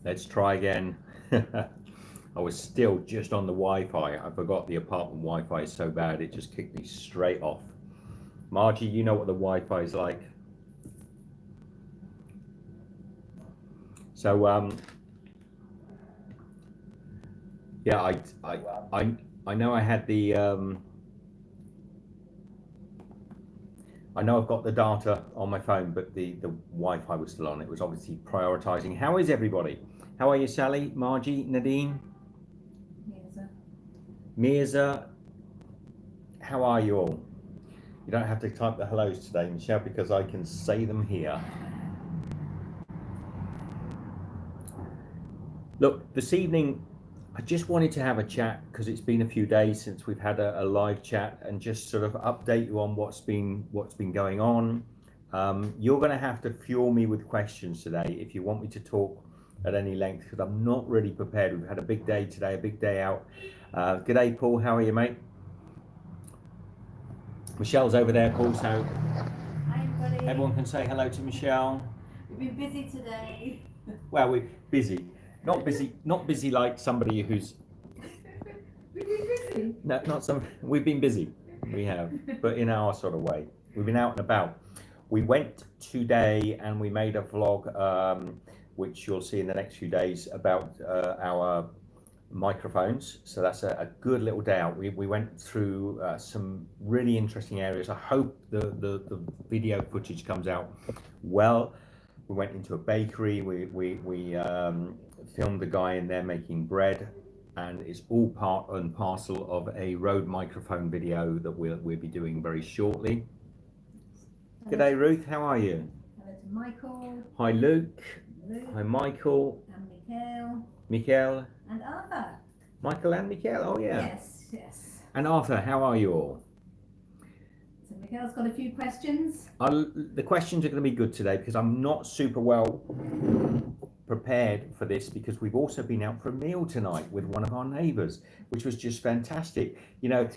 Let's try again. I was still just on the Wi-Fi. I forgot the apartment Wi-Fi is so bad it just kicked me straight off. Margie, you know what the Wi-Fi is like. So yeah, I know I had the I know I've got the data on my phone, but the Wi-Fi was still on. It was obviously prioritizing. How is everybody? How are you, Sally, Margie, Nadine? Mirza, how are you all? You don't have to type the hellos today, Michelle, because I can say them here. Look, this evening, I just wanted to have a chat because it's been a few days since we've had a live chat and just sort of update you on what's been going on. You're going to have to fuel me with questions today if you want me to talk at any length, because I'm not really prepared. We've had a big day today, a big day out. G'day, Paul. How are you, mate? Michelle's over there, Paul. So hi, everybody. Everyone can say hello to Michelle. We've been busy today. Well, we're busy. Not busy like somebody who's. We've been busy. No, not some. We've been busy. We have, but in our sort of way. We've been out and about. We went today and we made a vlog, which you'll see in the next few days, about our microphones. So that's a good little day out. We went through some really interesting areas. I hope the video footage comes out well. We went into a bakery. We filmed the guy in there making bread, and it's all part and parcel of a Rode microphone video that we'll be doing very shortly. G'day, Ruth. How are you? Hello to Michael. Hi, Luke. Hi, Michael. And Mikhail. Mikhail. And Arthur. Michael and Mikhail. Oh yeah. Yes. And Arthur, how are you all? So Mikhail's got a few questions. The questions are going to be good today because I'm not super well prepared for this, because we've also been out for a meal tonight with one of our neighbours, which was just fantastic. You know,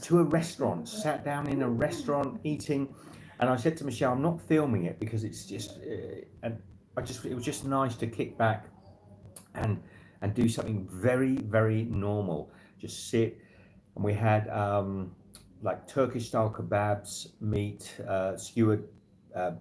to a restaurant, sat down in a restaurant eating, and I said to Michelle, I'm not filming it because it's just, and it was just nice to kick back and do something very, very normal. Just sit, and we had like Turkish style kebabs, meat, skewered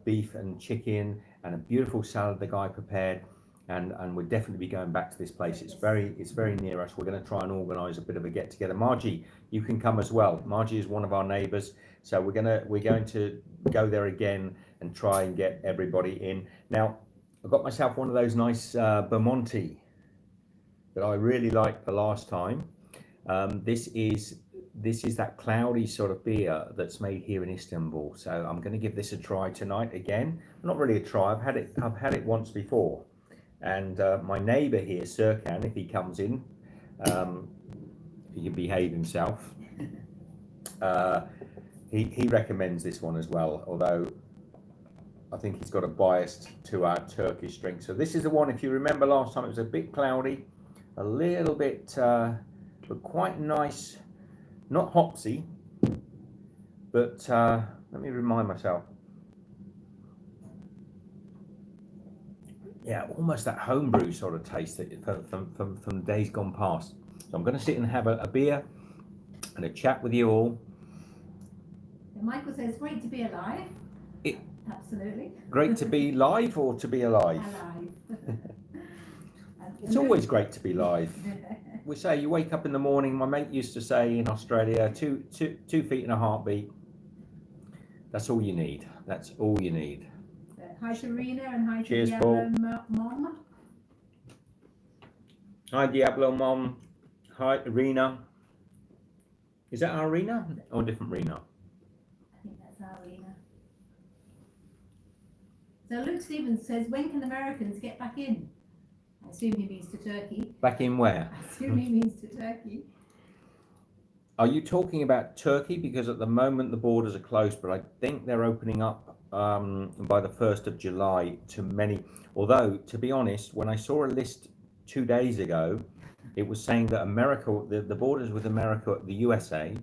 beef and chicken, and a beautiful salad the guy prepared. And we'll definitely be going back to this place. It's very near us. We're going to try and organise a bit of a get together. Margie, you can come as well. Margie is one of our neighbours, so we're going to go there again and try and get everybody in. Now, I've got myself one of those nice Bermonti that I really liked the last time. This is that cloudy sort of beer that's made here in Istanbul. So I'm going to give this a try tonight again. Not really a try. I've had it once before. And my neighbour here, Serkan, if he comes in, if he can behave himself, he recommends this one as well, although I think he's got a bias to our Turkish drink. So this is the one, if you remember last time, it was a bit cloudy, a little bit, but quite nice, not hopsy, but let me remind myself. Yeah, almost that homebrew sort of taste from days gone past. So I'm going to sit and have a beer and a chat with you all. Michael says, great to be alive. Absolutely. Great to be live or to be alive? Alive. It's always great to be live. We say you wake up in the morning, my mate used to say in Australia, 2 feet and a heartbeat. That's all you need. That's all you need. Hi to Rena and hi to Cheers, Diablo Paul. Mom. Hi Diablo Mom. Hi Rena. Is that our Rena or a different Rena? I think that's our Rena. So Luke Stevens says, when can Americans get back in? I assume he means to Turkey. Back in where? I assume he means to Turkey. Are you talking about Turkey? Because at the moment the borders are closed, but I think they're opening up by the 1st of July to many. Although, to be honest, when I saw a list 2 days ago, it was saying that America, the borders with America, the USA,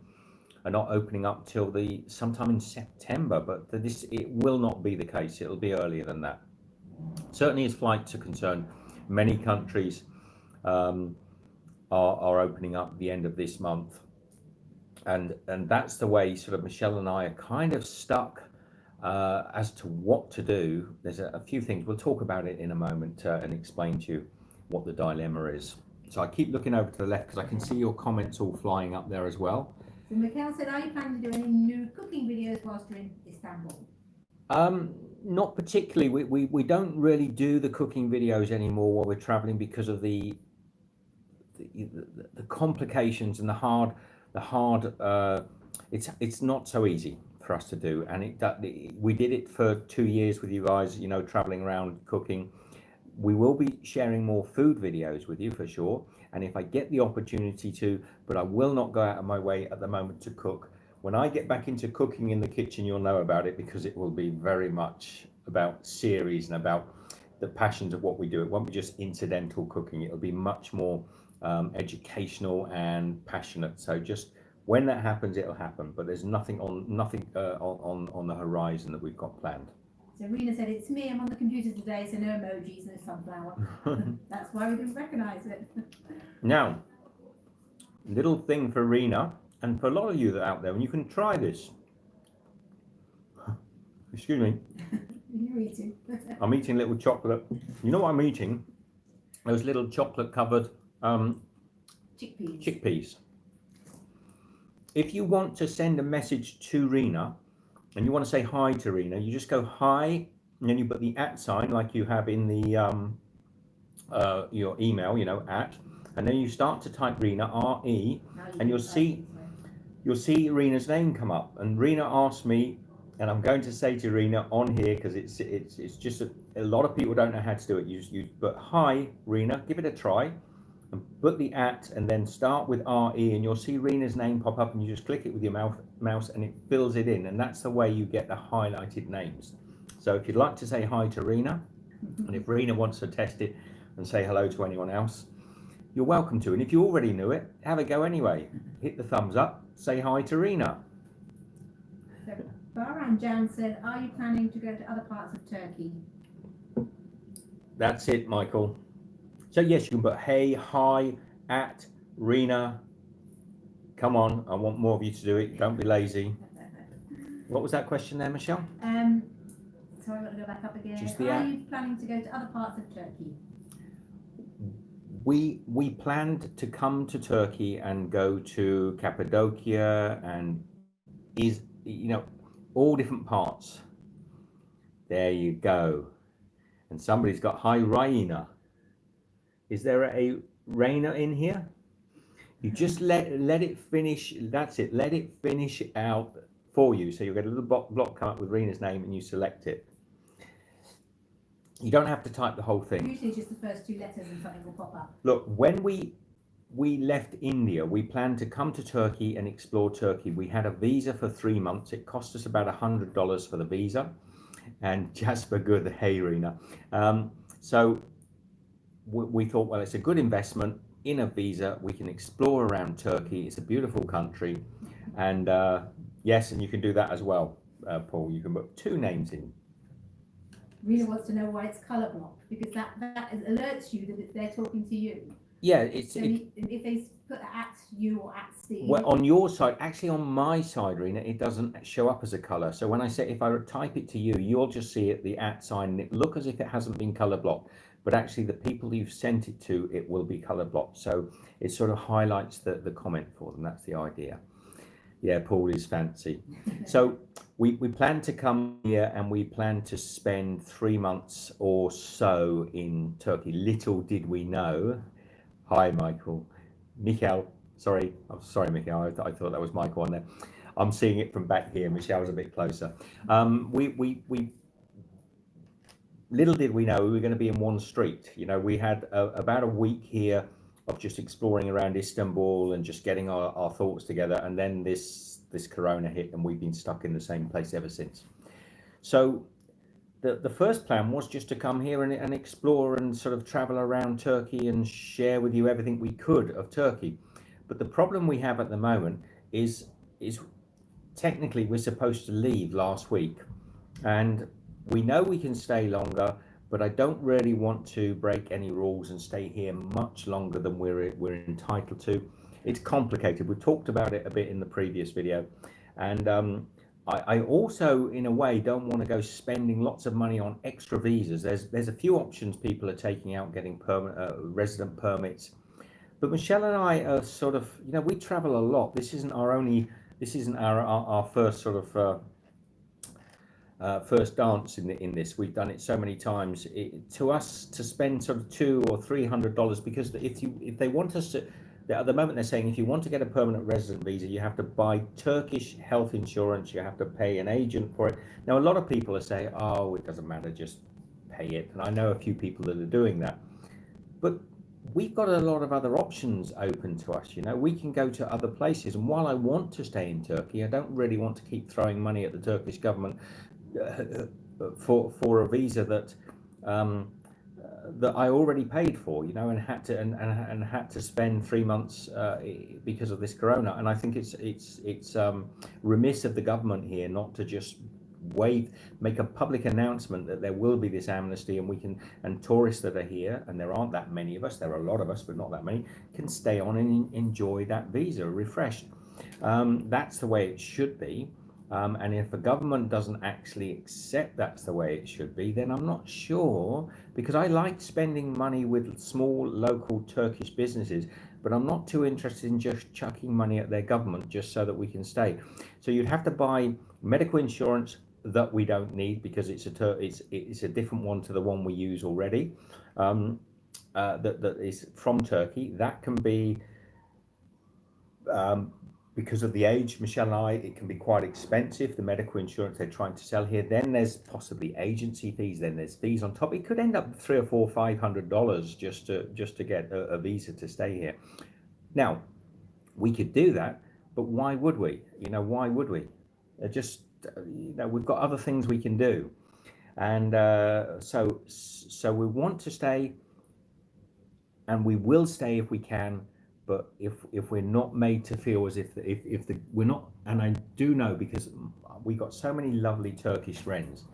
are not opening up till sometime in September. But it will not be the case. It'll be earlier than that. Certainly, as flights are concerned, Many countries are opening up the end of this month, and that's the way sort of Michelle and I are kind of stuck as to what to do. There's a few things we'll talk about it in a moment and explain to you what the dilemma is. So I keep looking over to the left because I can see your comments all flying up there as well. So Mikhail said, are you planning to do any new cooking videos whilst you're in Istanbul? Not particularly. We don't really do the cooking videos anymore while we're traveling because of the complications and the hard it's not so easy for us to do, and we did it for 2 years with you guys, you know, traveling around cooking. We will be sharing more food videos with you for sure, and if I get the opportunity to, but I will not go out of my way at the moment to cook. When I get back into cooking in the kitchen, you'll know about it, because it will be very much about series and about the passions of what we do. It won't be just incidental cooking. It'll be much more educational and passionate. So just when that happens, it'll happen. But there's nothing on the horizon that we've got planned. So Rena said, it's me, I'm on the computer today, so no emojis, no sunflower. That's why we didn't recognise it. Now, little thing for Rena, and for a lot of you that are out there, and you can try this. Excuse me. You're eating. I'm eating little chocolate. You know what I'm eating? Those little chocolate covered chickpeas. If you want to send a message to Rena and you want to say hi to Rena, you just go hi, and then you put the @ sign like you have in the your email, you know, @, and then you start to type Rena, R-E, and you'll see Rena's name come up. And Rena asked me, and I'm going to say to Rena on here, because it's just a lot of people don't know how to do it. You but hi Rena, give it a try, and put the @ and then start with RE, and you'll see Rena's name pop up, and you just click it with your mouse and it fills it in, and that's the way you get the highlighted names. So if you'd like to say hi to Rena, and if Rena wants to test it and say hello to anyone else, you're welcome to. And if you already knew it, have a go anyway. Hit the thumbs up, say hi to Rena. So Bahram Jan said, are you planning to go to other parts of Turkey? That's it, Michael. So yes, you can put hey, hi, @ Rena. Come on, I want more of you to do it. Don't be lazy. What was that question there, Michelle? So I've got to go back up again. Just the are you planning to go to other parts of Turkey? We planned to come to Turkey and go to Cappadocia and all different parts. There you go. And somebody's got hi Raina. Is there a Raina in here? You just let it finish. That's it. Let it finish out for you. So you'll get a little block come up with Rena's name, and you select it. You don't have to type the whole thing. Usually just the first 2 letters and something will pop up. Look, when we left India, we planned to come to Turkey and explore Turkey. We had a visa for 3 months. It cost us about $100 for the visa. And Jasper, good, hey Rena. So we thought, well, it's a good investment. In a visa, we can explore around Turkey. It's a beautiful country. And yes, and you can do that as well, Paul. You can put 2 names in. Rena wants to know why it's colour blocked, because that alerts you that they're talking to you. Yeah, if they put @you or @Steve. Well, on your side, actually on my side, Rena, it doesn't show up as a colour. So when I say, if I type it to you, you'll just see it, the @ sign, and it look as if it hasn't been colour blocked. But actually the people you've sent it to, it will be colour blocked. So it sort of highlights the comment for them. That's the idea. Yeah, Paul is fancy. So we plan to come here, and we plan to spend 3 months or so in Turkey. Little did we know. Hi, Michael. Mikhail. Sorry. I'm sorry, Mikhail. I thought that was Michael on there. I'm seeing it from back here. Michelle's a bit closer. Little did we know we were going to be in one street. You know, we had about a week here of just exploring around Istanbul and just getting our thoughts together, and then this corona hit, and we've been stuck in the same place ever since. So the first plan was just to come here and explore and sort of travel around Turkey and share with you everything we could of Turkey. But the problem we have at the moment is technically we're supposed to leave last week, and we know we can stay longer, but I don't really want to break any rules and stay here much longer than we're entitled to. It's complicated. We talked about it a bit in the previous video, and I also, in a way, don't want to go spending lots of money on extra visas. There's a few options people are taking out, getting resident permits. But Michelle and I are sort of, we travel a lot. This isn't our first sort of first dance in this. We've done it so many times. To us, to spend sort of $200 or $300, because if they want us to, at the moment they're saying if you want to get a permanent resident visa, you have to buy Turkish health insurance, you have to pay an agent for it. Now, a lot of people are saying, oh, it doesn't matter, just pay it. And I know a few people that are doing that. But we've got a lot of other options open to us. We can go to other places. And while I want to stay in Turkey, I don't really want to keep throwing money at the Turkish government for a visa that that I already paid for, and had to and had to spend 3 months because of this corona. And I think it's remiss of the government here not to just make a public announcement that there will be this amnesty, and tourists that are here, and there aren't that many of us, there are a lot of us but not that many, can stay on and enjoy that visa refreshed. That's the way it should be. And if the government doesn't actually accept that's the way it should be, then I'm not sure, because I like spending money with small local Turkish businesses, but I'm not too interested in just chucking money at their government just so that we can stay. So you'd have to buy medical insurance that we don't need, because it's a different one to the one we use already, that is from Turkey. That can be because of the age, Michelle and I, it can be quite expensive, the medical insurance they're trying to sell here. Then there's possibly agency fees, then there's fees on top. It could end up $300 or $500 just to get a visa to stay here. Now, we could do that, but why would we? Why would we? We've got other things we can do. And so we want to stay, and we will stay if we can. But if we're not made to feel as if we're not, and I do know, because we got so many lovely Turkish friends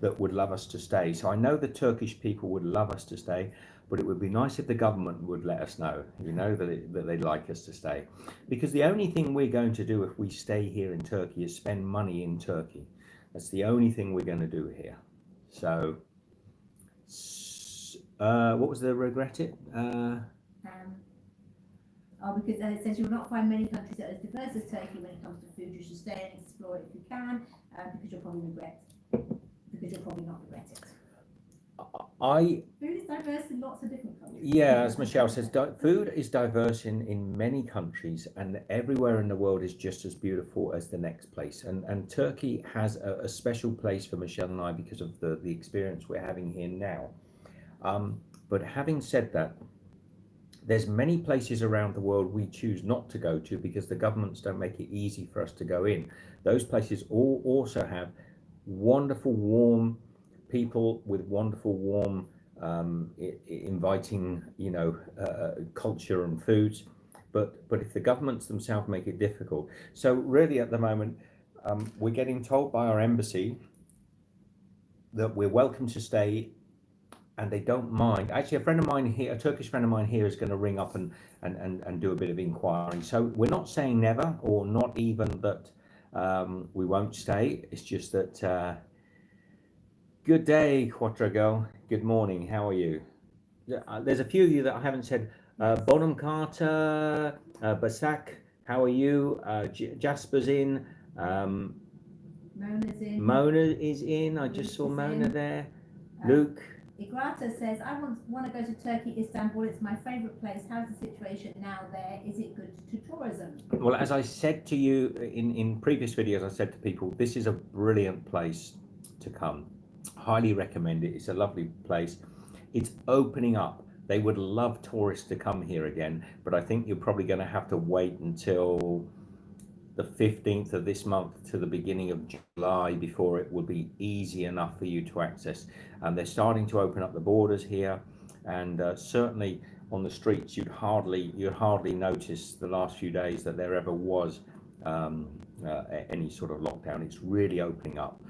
that would love us to stay. So I know the Turkish people would love us to stay, but it would be nice if the government would let us know, that they'd like us to stay. Because the only thing we're going to do if we stay here in Turkey is spend money in Turkey. That's the only thing we're going to do here. So, what was the regret it? Because it says you will not find many countries that are as diverse as Turkey when it comes to food. You should stay and explore it if you can, because you'll probably not regret it. Food is diverse in lots of different countries. Yeah, as Michelle says, food is diverse in many countries, and everywhere in the world is just as beautiful as the next place. And Turkey has a special place for Michelle and I because of the experience we're having here now. But having said that, there's many places around the world we choose not to go to because the governments don't make it easy for us to go in. Those places also have wonderful, warm people with wonderful, warm, inviting, culture and foods. But if the governments themselves make it difficult. So really at the moment, we're getting told by our embassy that we're welcome to stay, and they don't mind. Actually, a Turkish friend of mine here is going to ring up and do a bit of inquiry. So we're not saying never, or not even that we won't stay. It's just that, good day, Quattro Girl. Good morning. How are you? There's a few of you that I haven't said. Bonham Carter, Basak, how are you? Jasper's in. Mona's in. Mona is in. I just saw Mona there. Luke. Igrata says, I want to go to Turkey, Istanbul. It's my favourite place. How's the situation now there? Is it good to tourism? Well, as I said to you in previous videos, I said to people, this is a brilliant place to come. Highly recommend it. It's a lovely place. It's opening up. They would love tourists to come here again, but I think you're probably going to have to wait until the 15th of this month to the beginning of July before it will be easy enough for you to access. And they're starting to open up the borders here, and certainly on the streets you'd hardly notice the last few days that there ever was any sort of lockdown. It's really opening up.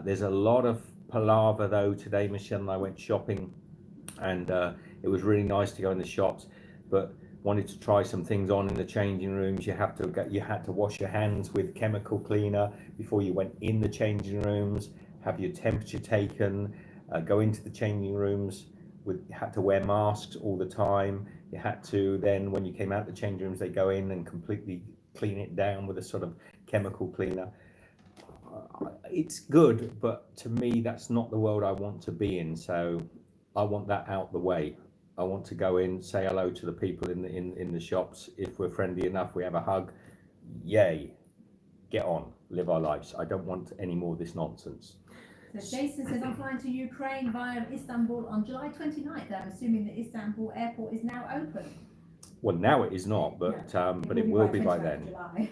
There's a lot of palaver though today. Michelle and I went shopping, and it was really nice to go in the shops, but wanted to try some things on in the changing rooms. You had to wash your hands with chemical cleaner before you went in the changing rooms, have your temperature taken, go into the changing rooms you had to wear masks all the time. You had to then, when you came out the changing rooms, they go in and completely clean it down with a sort of chemical cleaner. It's good, but to me that's not the world I want to be in, so I want that out the way. I want to go in, say hello to the people in the shops. If we're friendly enough, we have a hug. Yay, get on, live our lives. I don't want any more of this nonsense. So Jason says, I'm flying to Ukraine via Istanbul on July 29th. I'm assuming that Istanbul airport is now open. Well, now it is not, but it will be by then. July.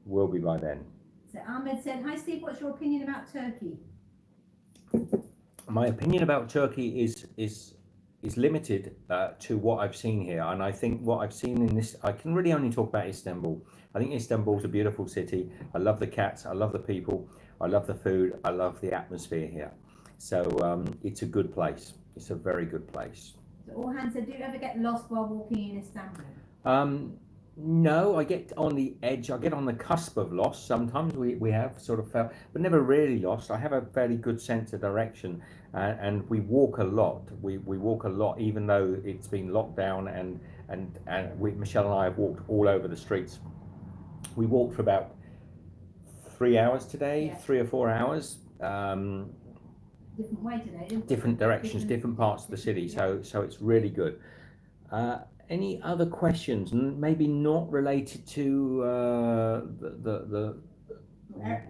Will be by then. So Ahmed said, hi Steve, what's your opinion about Turkey? My opinion about Turkey is limited to what I've seen here, and I think what I've seen in this, I can really only talk about Istanbul. I think Istanbul's a beautiful city. I love the cats, I love the people, I love the food, I love the atmosphere here. So it's a good place. It's a very good place. So Orhan said, do you ever get lost while walking in Istanbul? No, I get on the edge. I get on the cusp of lost. Sometimes we have sort of felt, but never really lost. I have a fairly good sense of direction, and we walk a lot. We walk a lot, even though it's been locked down, and Michelle and I have walked all over the streets. We walked for about 3 hours today, Yeah. 3 or 4 hours. Different way today. Different directions, different parts of the city. Yeah. So it's really good. Any other questions? Maybe not related to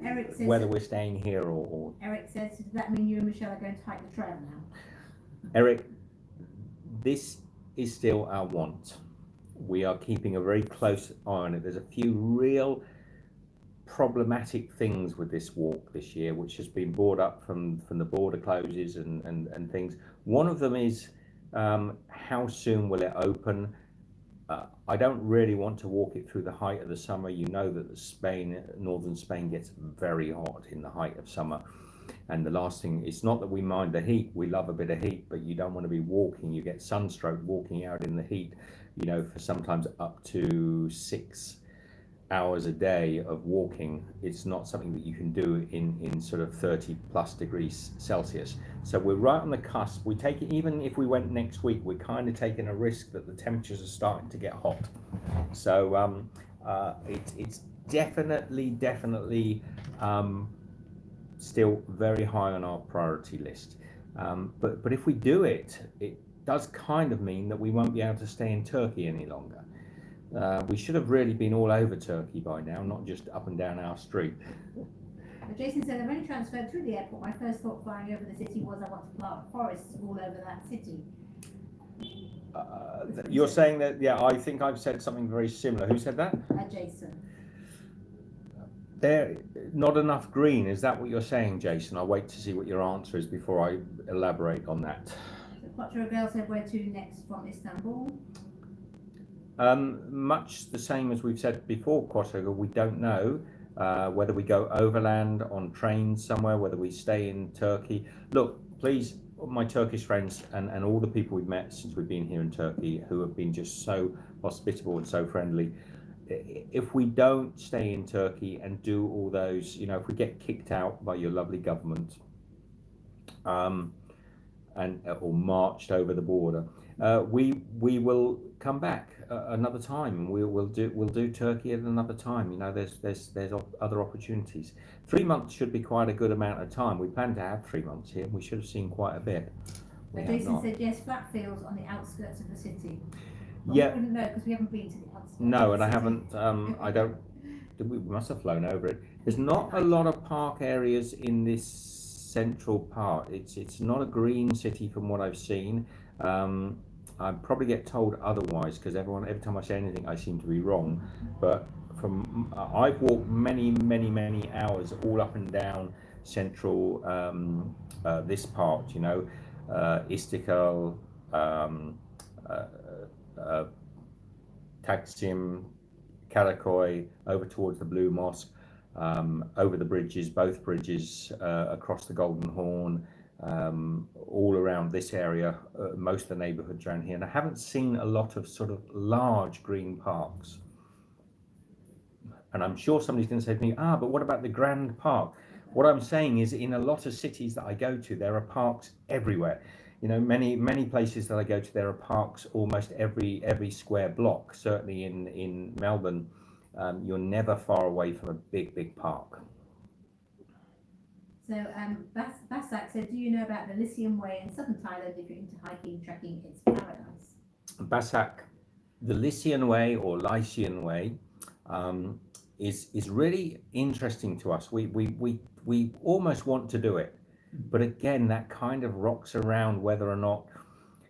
Eric says, whether we're staying here or. Eric says, does that mean you and Michelle are going to hike the trail now? Eric, this is still our want. We are keeping a very close eye on it. There's a few real problematic things with this walk this year, which has been brought up from the border closes and things. One of them is how soon will it open? I don't really want to walk it through the height of the summer. You know that northern Spain gets very hot in the height of summer. And the last thing, it's not that we mind the heat, we love a bit of heat, but you don't want to be walking, you get sunstroke walking out in the heat, you know, for sometimes up to 6 hours a day of walking. It's not something that you can do in sort of 30 plus degrees Celsius. So we're right on the cusp. We take it, even if we went next week, we're kind of taking a risk that the temperatures are starting to get hot. So it's definitely still very high on our priority list. But if we do it, it does kind of mean that we won't be able to stay in Turkey any longer. We should have really been all over Turkey by now, not just up and down our street. But Jason said, I've only transferred through the airport. My first thought flying over the city was I want to plant forests all over that city. You're saying that, yeah, I think I've said something very similar. Who said that? Jason. There, not enough green. Is that what you're saying, Jason? I'll wait to see what your answer is before I elaborate on that. So Quattro Girl said, where to next from Istanbul? Much the same as we've said before, Quattro. We don't know whether we go overland on trains somewhere, whether we stay in Turkey. Look, please, my Turkish friends and all the people we've met since we've been here in Turkey, who have been just so hospitable and so friendly. If we don't stay in Turkey and do all those, you know, if we get kicked out by your lovely government or marched over the border, we will come back another time. We'll do Turkey at another time. You know, there's other opportunities. 3 months should be quite a good amount of time. We plan to have 3 months here. We should have seen quite a bit. Jason said yes, flat fields on the outskirts of the city. Well, yeah. We wouldn't know because we haven't been to the outskirts. No, and I haven't. I don't. We must have flown over it. There's not a lot of park areas in this central part. It's not a green city from what I've seen. I probably get told otherwise because every time I say anything, I seem to be wrong. But I've walked many hours all up and down central this part. You know, Istiklal, Taksim, Karakoy, over towards the Blue Mosque. over the bridges, both bridges, across the Golden Horn, all around this area, most of the neighbourhoods around here. And I haven't seen a lot of sort of large green parks. And I'm sure somebody's going to say to me, but what about the Grand Park? What I'm saying is, in a lot of cities that I go to, there are parks everywhere. You know, many places that I go to, there are parks almost every square block. Certainly in Melbourne, you're never far away from a big park. So Basak said, do you know about the Lycium Way in southern Thailand? If you're into hiking, trekking, it's paradise. Basak, the Lycian Way or Lycian Way, is really interesting to us. We almost want to do it, but again, that kind of rocks around whether or not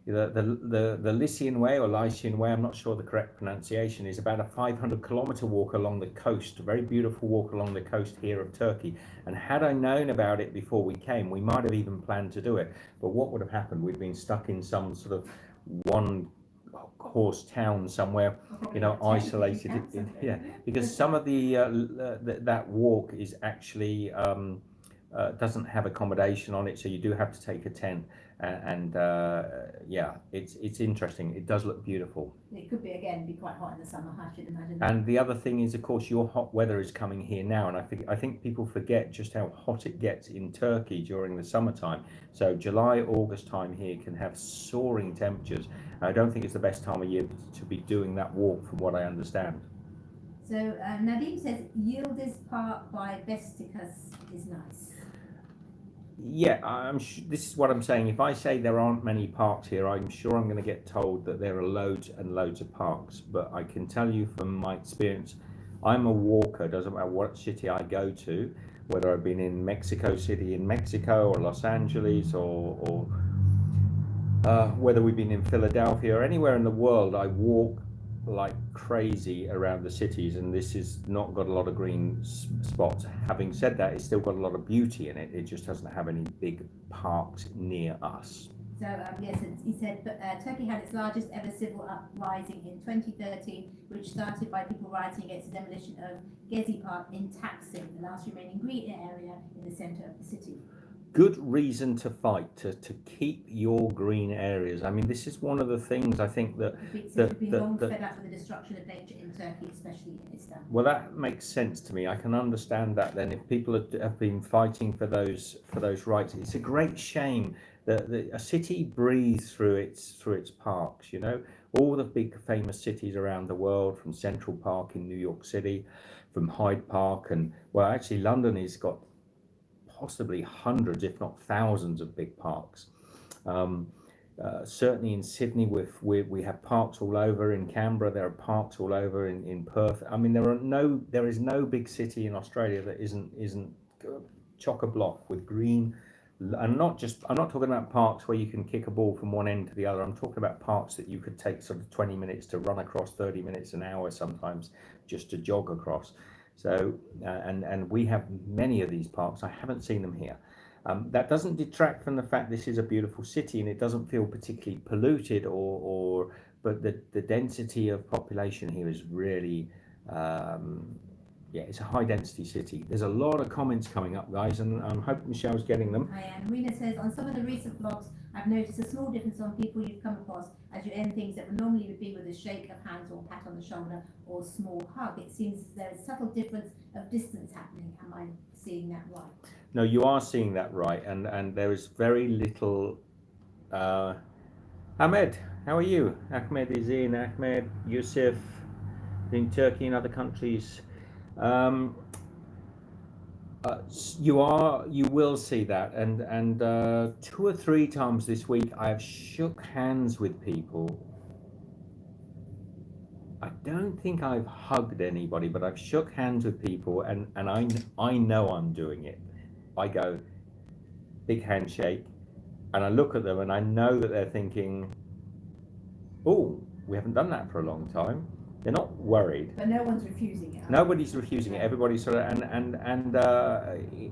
the Lycian Way or Lycian Way, I'm not sure the correct pronunciation, is about a 500-kilometer walk along the coast, a very beautiful walk along the coast here of Turkey. And had I known about it before we came, we might have even planned to do it. But what would have happened? We'd been stuck in some sort of one horse town somewhere, you know, isolated. Yeah, because some of that walk is actually doesn't have accommodation on it, so you do have to take a tent. Yeah, it's interesting. It does look beautiful. It could be quite hot in the summer, I should imagine. And the other thing is, of course, your hot weather is coming here now, and I think people forget just how hot it gets in Turkey during the summertime. So July, August time here can have soaring temperatures. I don't think it's the best time of year to be doing that walk, from what I understand. So Nadim says Yildiz Park by Bestikas is nice. Yeah, this is what I'm saying. If I say there aren't many parks here, I'm sure I'm going to get told that there are loads and loads of parks. But I can tell you from my experience, I'm a walker. Doesn't matter what city I go to, whether I've been in Mexico City in Mexico or Los Angeles or whether we've been in Philadelphia or anywhere in the world, I walk like crazy around the cities, and this has not got a lot of green spots. Having said that, it's still got a lot of beauty in it. It just doesn't have any big parks near us. So yes, he said Turkey had its largest ever civil uprising in 2013, which started by people rioting against the demolition of Gezi Park in Taksim, the last remaining green area in the centre of the city. Good reason to fight, to keep your green areas. I mean, this is one of the things I think that we've been long fed up with the destruction of nature in Turkey, especially in Istanbul. Well, that makes sense to me. I can understand that. Then, if people have been fighting for those rights, it's a great shame that a city breathes through its parks. You know, all the big famous cities around the world, from Central Park in New York City, from Hyde Park, and well, actually, London has got possibly hundreds, if not thousands, of big parks. Certainly in Sydney, we have parks all over. In Canberra, there are parks all over. In Perth, I mean, there is no big city in Australia that isn't chock-a-block with green. And I'm not talking about parks where you can kick a ball from one end to the other. I'm talking about parks that you could take sort of 20 minutes to run across, 30 minutes, an hour sometimes, just to jog across. So, and we have many of these parks. I haven't seen them here. That doesn't detract from the fact this is a beautiful city, and it doesn't feel particularly polluted but the density of population here is really, it's a high density city. There's a lot of comments coming up, guys, and I hope Michelle's getting them. I am. Rena says, on some of the recent vlogs, I've noticed a small difference on people you've come across as you end things that would normally would be with a shake of hands or pat on the shoulder or small hug. It seems there's a subtle difference of distance happening. Am I seeing that right? No, you are seeing that right, and there is very little. Ahmed, how are you? Ahmed is in. Ahmed, Yusuf, in Turkey and other countries. You will see that, and 2 or 3 times this week I have shook hands with people. I don't think I've hugged anybody, but I've shook hands with people, and I know I'm doing it. I go big handshake, and I look at them, and I know that they're thinking, "Oh, we haven't done that for a long time." They're not worried. But no one's refusing it. Nobody's refusing it. Everybody's sort of, and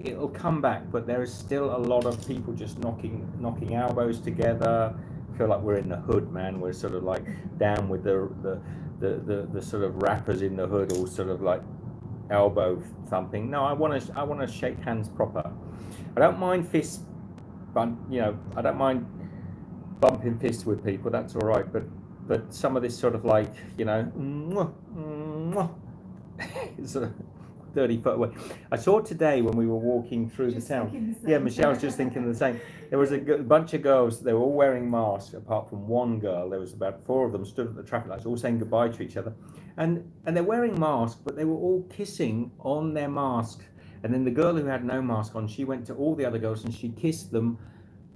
it'll come back. But there is still a lot of people just knocking elbows together. I feel like we're in the hood, man. We're sort of like down with the sort of rappers in the hood, all sort of like elbow thumping. No, I want to shake hands proper. I don't mind fists, but I don't mind bumping fists with people. That's all right. But some of this sort of like mwah, mwah, sort of 30 foot away. I saw today when we were walking through the town. Yeah, Michelle's just thinking the same. There was a bunch of girls. They were all wearing masks, apart from one girl. There was about 4 of them stood at the traffic lights, all saying goodbye to each other, and they're wearing masks, but they were all kissing on their masks. And then the girl who had no mask on, she went to all the other girls and she kissed them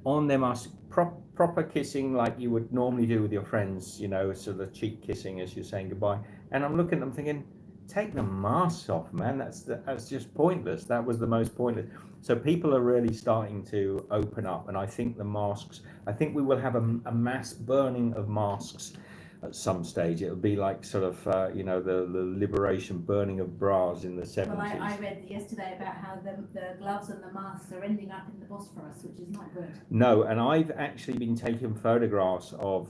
on their mask, proper kissing like you would normally do with your friends, sort of cheek kissing as you're saying goodbye. And I'm looking at them thinking, take the masks off, man. That's just pointless. That was the most pointless. So people are really starting to open up, and I think we will have a mass burning of masks at some stage. It'll be like sort of the liberation burning of bras in the 70s. Well, I read yesterday about how the gloves and the masks are ending up in the Bosphorus, which is not good. No, and I've actually been taking photographs of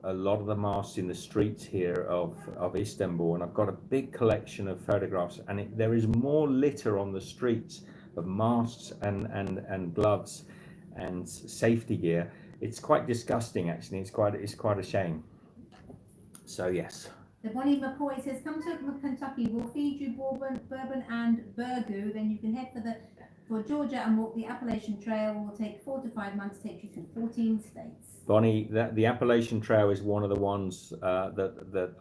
a lot of the masks in the streets here of Istanbul, and I've got a big collection of photographs, and there is more litter on the streets of masks and gloves and safety gear. It's quite disgusting, actually. It's quite a shame. So yes. The Bonnie McCoy says, come to Kentucky, we'll feed you bourbon and burgoo, then you can head for Georgia and walk the Appalachian Trail. Will take 4 to 5 months, take you through 14 states. Bonnie, the Appalachian Trail is one of the ones that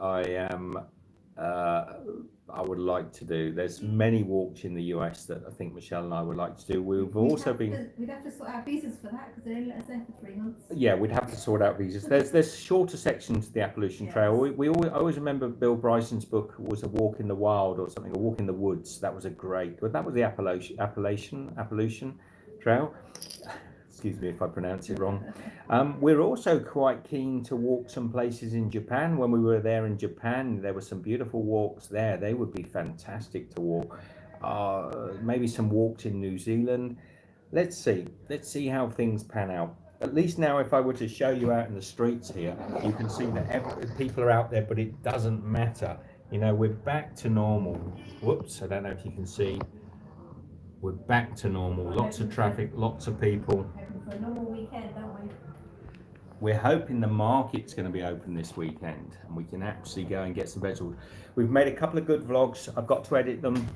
I would like to do. There's many walks in the US that I think Michelle and I would like to do. We'd have to sort out visas for that because they only let us there for 3 months. Yeah, we'd have to sort out visas. There's shorter sections to the Appalachian Trail. I always remember Bill Bryson's book was A Walk in the Wild or something, A Walk in the Woods. That was that was the Appalachian Trail. Excuse me if I pronounce it wrong. We're also quite keen to walk some places in Japan. When we were there in Japan, there were some beautiful walks there. They would be fantastic to walk. Maybe some walks in New Zealand. Let's see how things pan out. At least now, if I were to show you out in the streets here, you can see that people are out there, but it doesn't matter. We're back to normal. Whoops, I don't know if you can see. We're back to normal. Lots of traffic, lots of people. For a normal weekend, aren't we? We're hoping the market's going to be open this weekend and we can actually go and get some vegetables. We've made a couple of good vlogs. I've got to edit them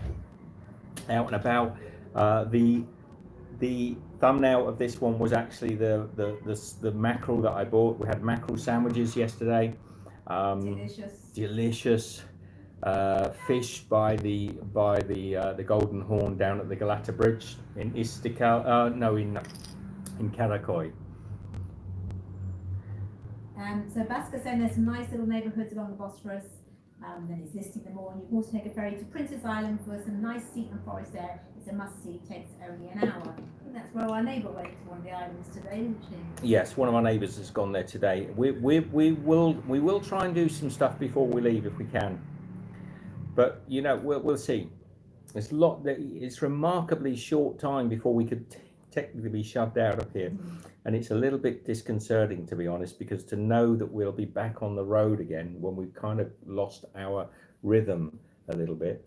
out and about. The thumbnail of this one was actually the mackerel that I bought. We had mackerel sandwiches yesterday. Delicious. Fish by the Golden Horn down at the Galata Bridge in Istiklal. In Karakoy. So Basker saying there's some nice little neighbourhoods along the Bosphorus. Then he's listing them all, and you can also take a ferry to Princess Island for some nice seat-and forest there. It's a must-see. Takes only an hour. I think that's where our neighbour went to one of the islands today, didn't she? Yes, one of our neighbours has gone there today. We will try and do some stuff before we leave if we can. But we'll see. It's remarkably short time before we could technically be shoved out of here, and it's a little bit disconcerting, to be honest, because to know that we'll be back on the road again when we've kind of lost our rhythm a little bit,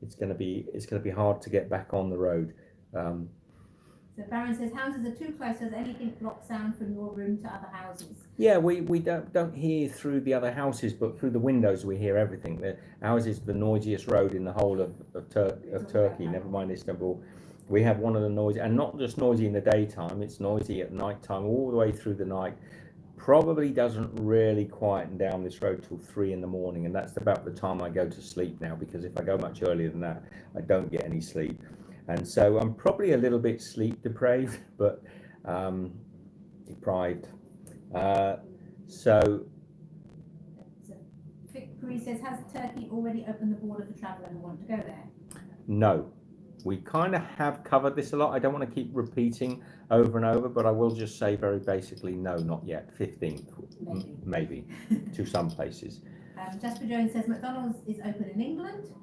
it's going to be hard to get back on the road. So Baron says houses are too close. Does anything block sound from your room to other houses? Yeah, we don't hear through the other houses, but through the windows we hear everything. Ours is the noisiest road in the whole of Turkey, never mind Istanbul. We have one of the noisy, and not just noisy in the daytime, it's noisy at night time, all the way through the night. Probably doesn't really quieten down this road till 3 in the morning, and that's about the time I go to sleep now, because if I go much earlier than that, I don't get any sleep. And so I'm probably a little bit sleep deprived, but deprived. So Victory says, has Turkey already opened the border for travel and want to go there? No. We kind of have covered this a lot. I don't want to keep repeating over and over, but I will just say very basically, no, not yet. 15th, maybe to some places. Jasper Jones says McDonald's is open in England.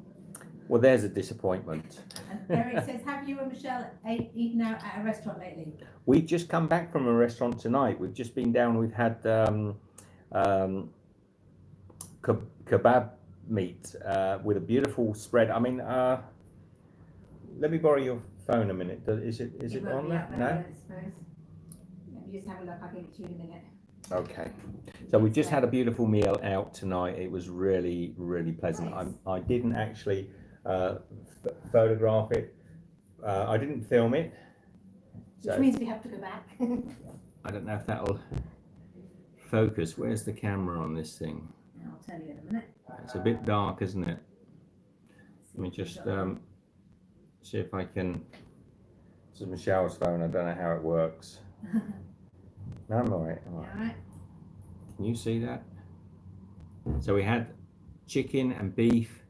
Well, there's a disappointment. And Eric says, have you and Michelle eaten out at a restaurant lately? We've just come back from a restaurant tonight. We've just been down. We've had kebab meat with a beautiful spread. I mean, let me borrow your phone a minute. Is it on there? No. I suppose. Let me just have a look. I'll give it to you in a minute. Okay. So we just had a beautiful meal out tonight. It was really, really pleasant. Nice. I didn't actually photograph it. I didn't film it. So Which means we have to go back. I don't know if that'll focus. Where's the camera on this thing? I'll tell you in a minute. It's a bit dark, isn't it? Let me just see if I can. This is Michelle's phone. I don't know how it works. No, I'm all right. All right. Can you see that? So we had chicken and beef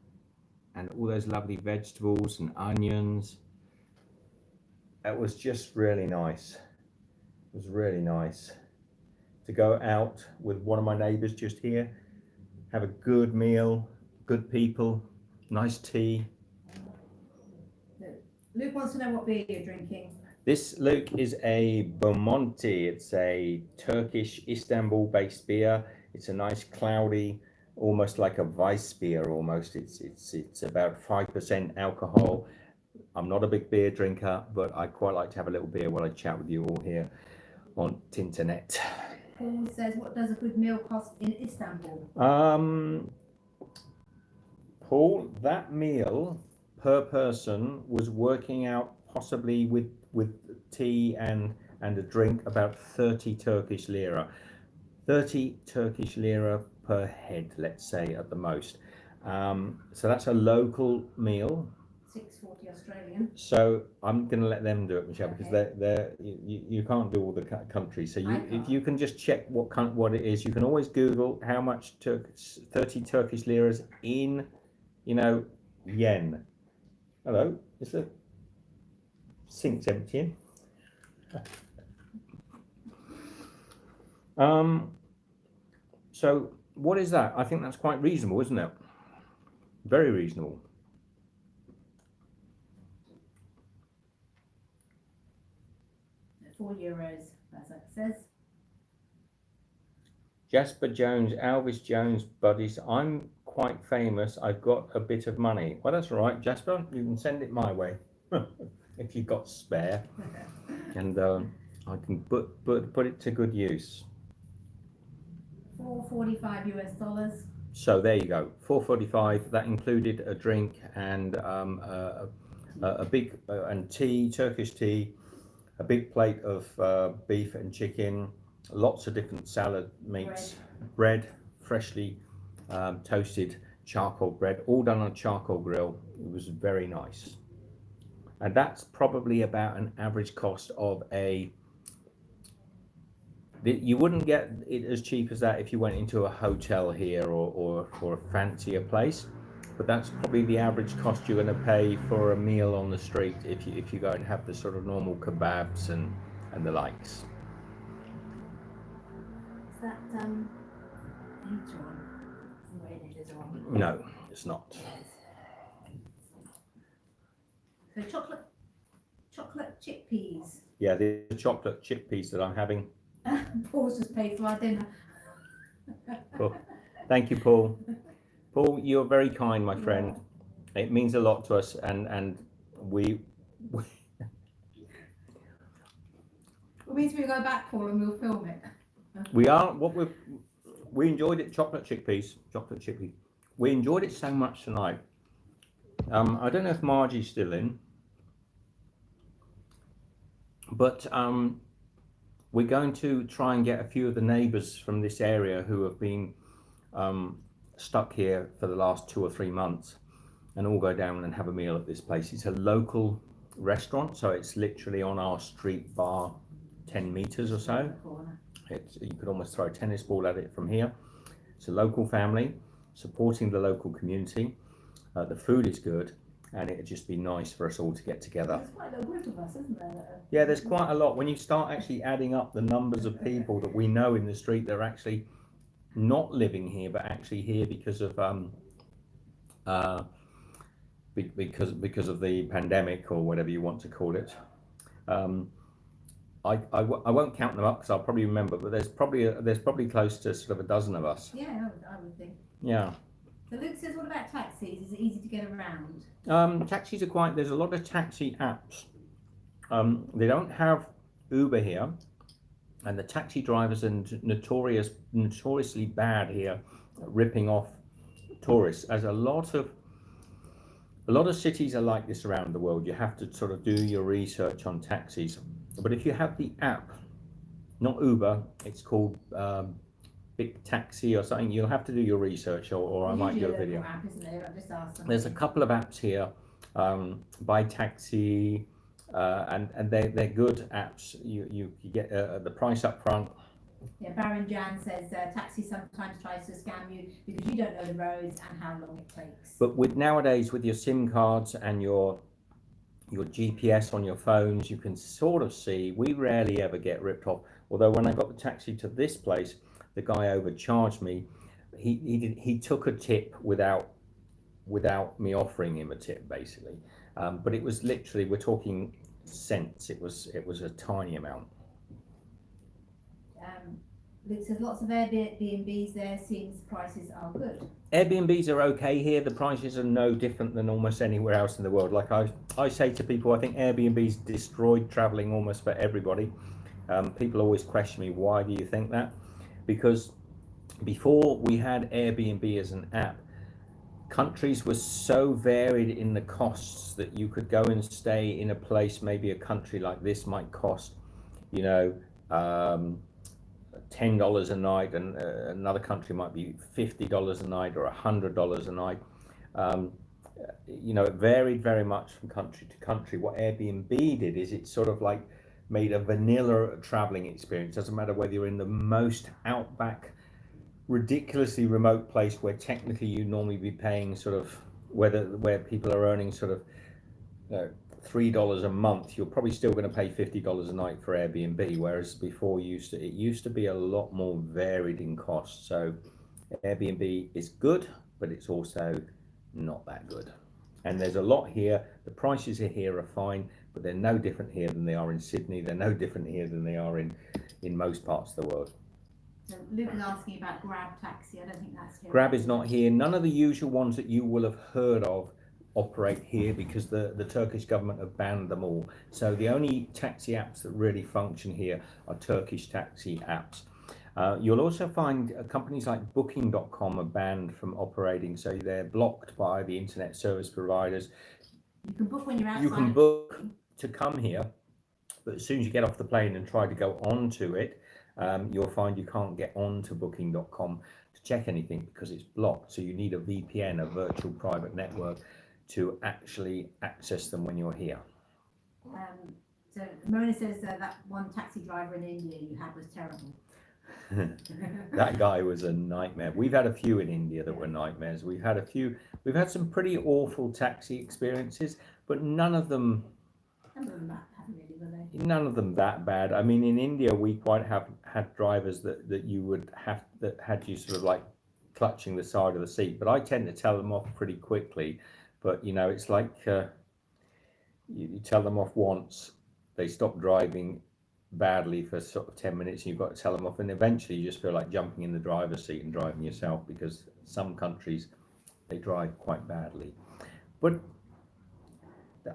and all those lovely vegetables and onions. It was just really nice. It was really nice to go out with one of my neighbours just here, have a good meal, good people, nice tea. Luke wants to know what beer you're drinking. This, Luke, is a Bomonti. It's a Turkish Istanbul based beer. It's a nice cloudy, almost like a Weiss beer almost. It's about 5% alcohol. I'm not a big beer drinker, but I quite like to have a little beer while I chat with you all here on Tinternet. Paul says, what does a good meal cost in Istanbul? Paul, that meal per person was working out possibly with tea and a drink about 30 Turkish lira. 30 Turkish lira per head, let's say, at the most. So that's a local meal. 6.40 Australian. So I'm going to let them do it, Michelle, because you can't do all the countries. So if you can just check what it is, you can always Google how much 30 Turkish liras in, yen. Hello, is the sink's emptying? So what is that? I think that's quite reasonable, isn't it? Very reasonable. €4, as it says. Jasper Jones, Elvis Jones, buddies. I'm quite famous. I've got a bit of money. Well, that's all right, Jasper. You can send it my way if you've got spare, and I can put it to good use. $4.45. So there you go, $4.45. That included a drink and a big and tea, Turkish tea, a big plate of beef and chicken, lots of different salad meats, bread freshly toasted charcoal bread, all done on a charcoal grill. It was very nice. And that's probably about an average cost of you wouldn't get it as cheap as that if you went into a hotel here or a fancier place, but that's probably the average cost you're going to pay for a meal on the street if you go and have the sort of normal kebabs and the likes. Is that heater on? The radiators are on. No, it's not. So chocolate chickpeas. Yeah, the chocolate chickpeas that I'm having. Paul's just paid for our dinner. Cool. Thank you, Paul. Paul, you're very kind, my friend. It means a lot to us, and we It means we'll go back, Paul, and we'll film it. we enjoyed it. Chocolate chickpeas. We enjoyed it so much tonight. I don't know if Margie's still in, but we're going to try and get a few of the neighbours from this area who have been stuck here for the last 2 or 3 months, and all go down and have a meal at this place. It's a local restaurant, so it's literally on our street bar, 10 meters or so. You could almost throw a tennis ball at it from here. It's a local family supporting the local community. The food is good, and it'd just be nice for us all to get together. There's quite a group of us, isn't there? Yeah, there's quite a lot. When you start actually adding up the numbers of people that we know in the street, they're actually not living here, but actually here because of because of the pandemic or whatever you want to call it. I won't count them up because I'll probably remember, but there's probably close to sort of a dozen of us. Yeah, I would think. Yeah, So Luke says, what about taxis? Is it easy to get around? Taxis are quite. There's a lot of taxi apps. They don't have Uber here, and the taxi drivers are notoriously bad here, at ripping off tourists. As a lot of cities are like this around the world. You have to sort of do your research on taxis. But if you have the app, not Uber, it's called Big Taxi or something. You'll have to do your research, or I might do a video. App, isn't there? I've just asked them. There's a couple of apps here, Buy Taxi, and they're good apps. You get the price up front. Yeah, Baron Jan says taxi sometimes tries to scam you because you don't know the roads and how long it takes. But nowadays with your SIM cards and your GPS on your phones, you can sort of see. We rarely ever get ripped off. Although when I got the taxi to this place, the guy overcharged me. He took a tip without me offering him a tip, basically. But it was literally, we're talking cents. It was a tiny amount. Luke says lots of Airbnbs there, seems prices are good. Airbnbs are okay here. The prices are no different than almost anywhere else in the world. Like I say to people, I think Airbnb's destroyed traveling almost for everybody. People always question me, why do you think that? Because before we had Airbnb as an app, countries were so varied in the costs that you could go and stay in a place. Maybe a country like this might cost, $10 a night, and another country might be $50 a night or $100 a night. It varied very much from country to country. What Airbnb did is it sort of like made a vanilla traveling experience. Doesn't matter whether you're in the most outback, ridiculously remote place where technically you normally be paying sort of where people are earning sort of $3 a month, you're probably still going to pay $50 a night for Airbnb, whereas before it used to be a lot more varied in cost. So Airbnb is good, but it's also not that good. And there's a lot here. The prices here are fine, but they're no different here than they are in Sydney. They're no different here than they are in most parts of the world. So Luke is asking about Grab taxi. I don't think that's here. Grab is not here. None of the usual ones that you will have heard of operate here because the Turkish government have banned them all. So the only taxi apps that really function here are Turkish taxi apps. You'll also find companies like Booking.com are banned from operating, so they're blocked by the internet service providers. You can book when you're outside. You can book to come here, but as soon as you get off the plane and try to go onto it, you'll find you can't get onto Booking.com to check anything because it's blocked. So you need a VPN, a virtual private network, to actually access them when you're here. So Mona says that one taxi driver in India you had was terrible. That guy was a nightmare. We've had a few in India that were nightmares. We've had some pretty awful taxi experiences, but none of them that bad. I mean, in India we quite had drivers that you would have that had you sort of like clutching the side of the seat, but I tend to tell them off pretty quickly. But it's like you tell them off once, they stop driving badly for sort of 10 minutes, and you've got to tell them off, and eventually you just feel like jumping in the driver's seat and driving yourself, because some countries they drive quite badly. But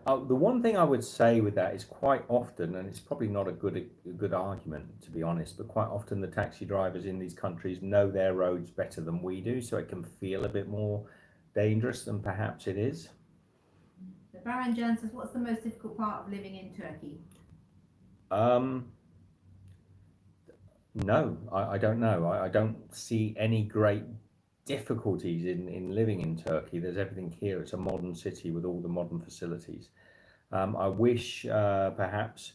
the one thing I would say with that is quite often, and it's probably not a good argument to be honest, but quite often the taxi drivers in these countries know their roads better than we do, so it can feel a bit more dangerous than perhaps it is. So Baron Jones says, what's the most difficult part of living in Turkey? No, I don't know. I don't see any great difficulties in living in Turkey. There's everything here. It's a modern city with all the modern facilities. I wish perhaps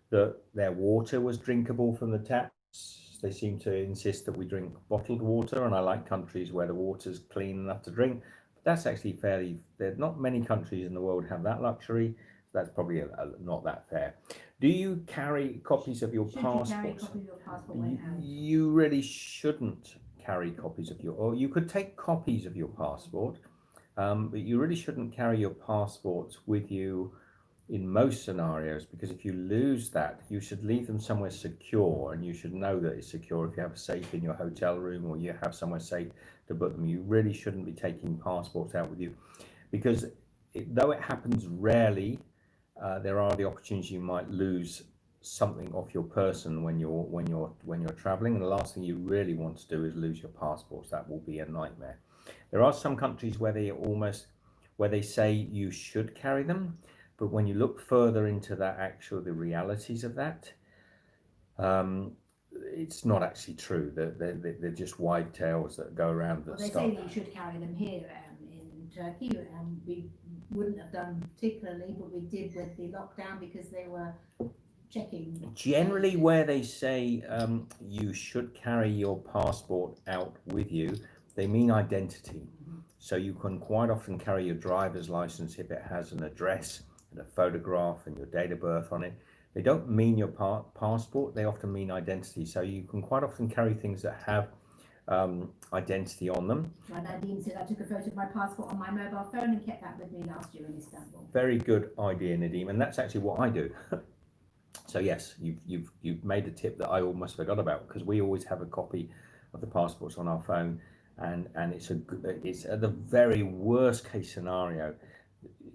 that their water was drinkable from the taps. They seem to insist that we drink bottled water, and I like countries where the water's clean enough to drink. That's actually there's not many countries in the world have that luxury. That's probably not that fair. Do you carry copies of your passport? You carry a copy of your passport when out? You really shouldn't carry copies of or you could take copies of your passport, but you really shouldn't carry your passport with you in most scenarios, because if you lose that, you should leave them somewhere secure, and you should know that it's secure. If you have a safe in your hotel room, or you have somewhere safe to put them, you really shouldn't be taking passports out with you, because though it happens rarely, there are the opportunities you might lose something off your person when you're traveling, and the last thing you really want to do is lose your passports. That will be a nightmare. There are some countries where they say you should carry them, but when you look further into the realities of that, it's not actually true. They're just wide tales that go around that Well, they start. say that you should carry them here in Turkey, and we wouldn't have done particularly, but we did with the lockdown because they were checking. Generally, where they say you should carry your passport out with you, they mean identity. So you can quite often carry your driver's license if it has an address and a photograph and your date of birth on it. They don't mean your passport, they often mean identity. So you can quite often carry things that have identity on them. My Nadine said I took a photo of my passport on my mobile phone and kept that with me last year in Istanbul. Very good idea, Nadim, and that's actually what I do. So yes, you've made a tip that I almost forgot about, because we always have a copy of the passports on our phone, and it's at the very worst case scenario,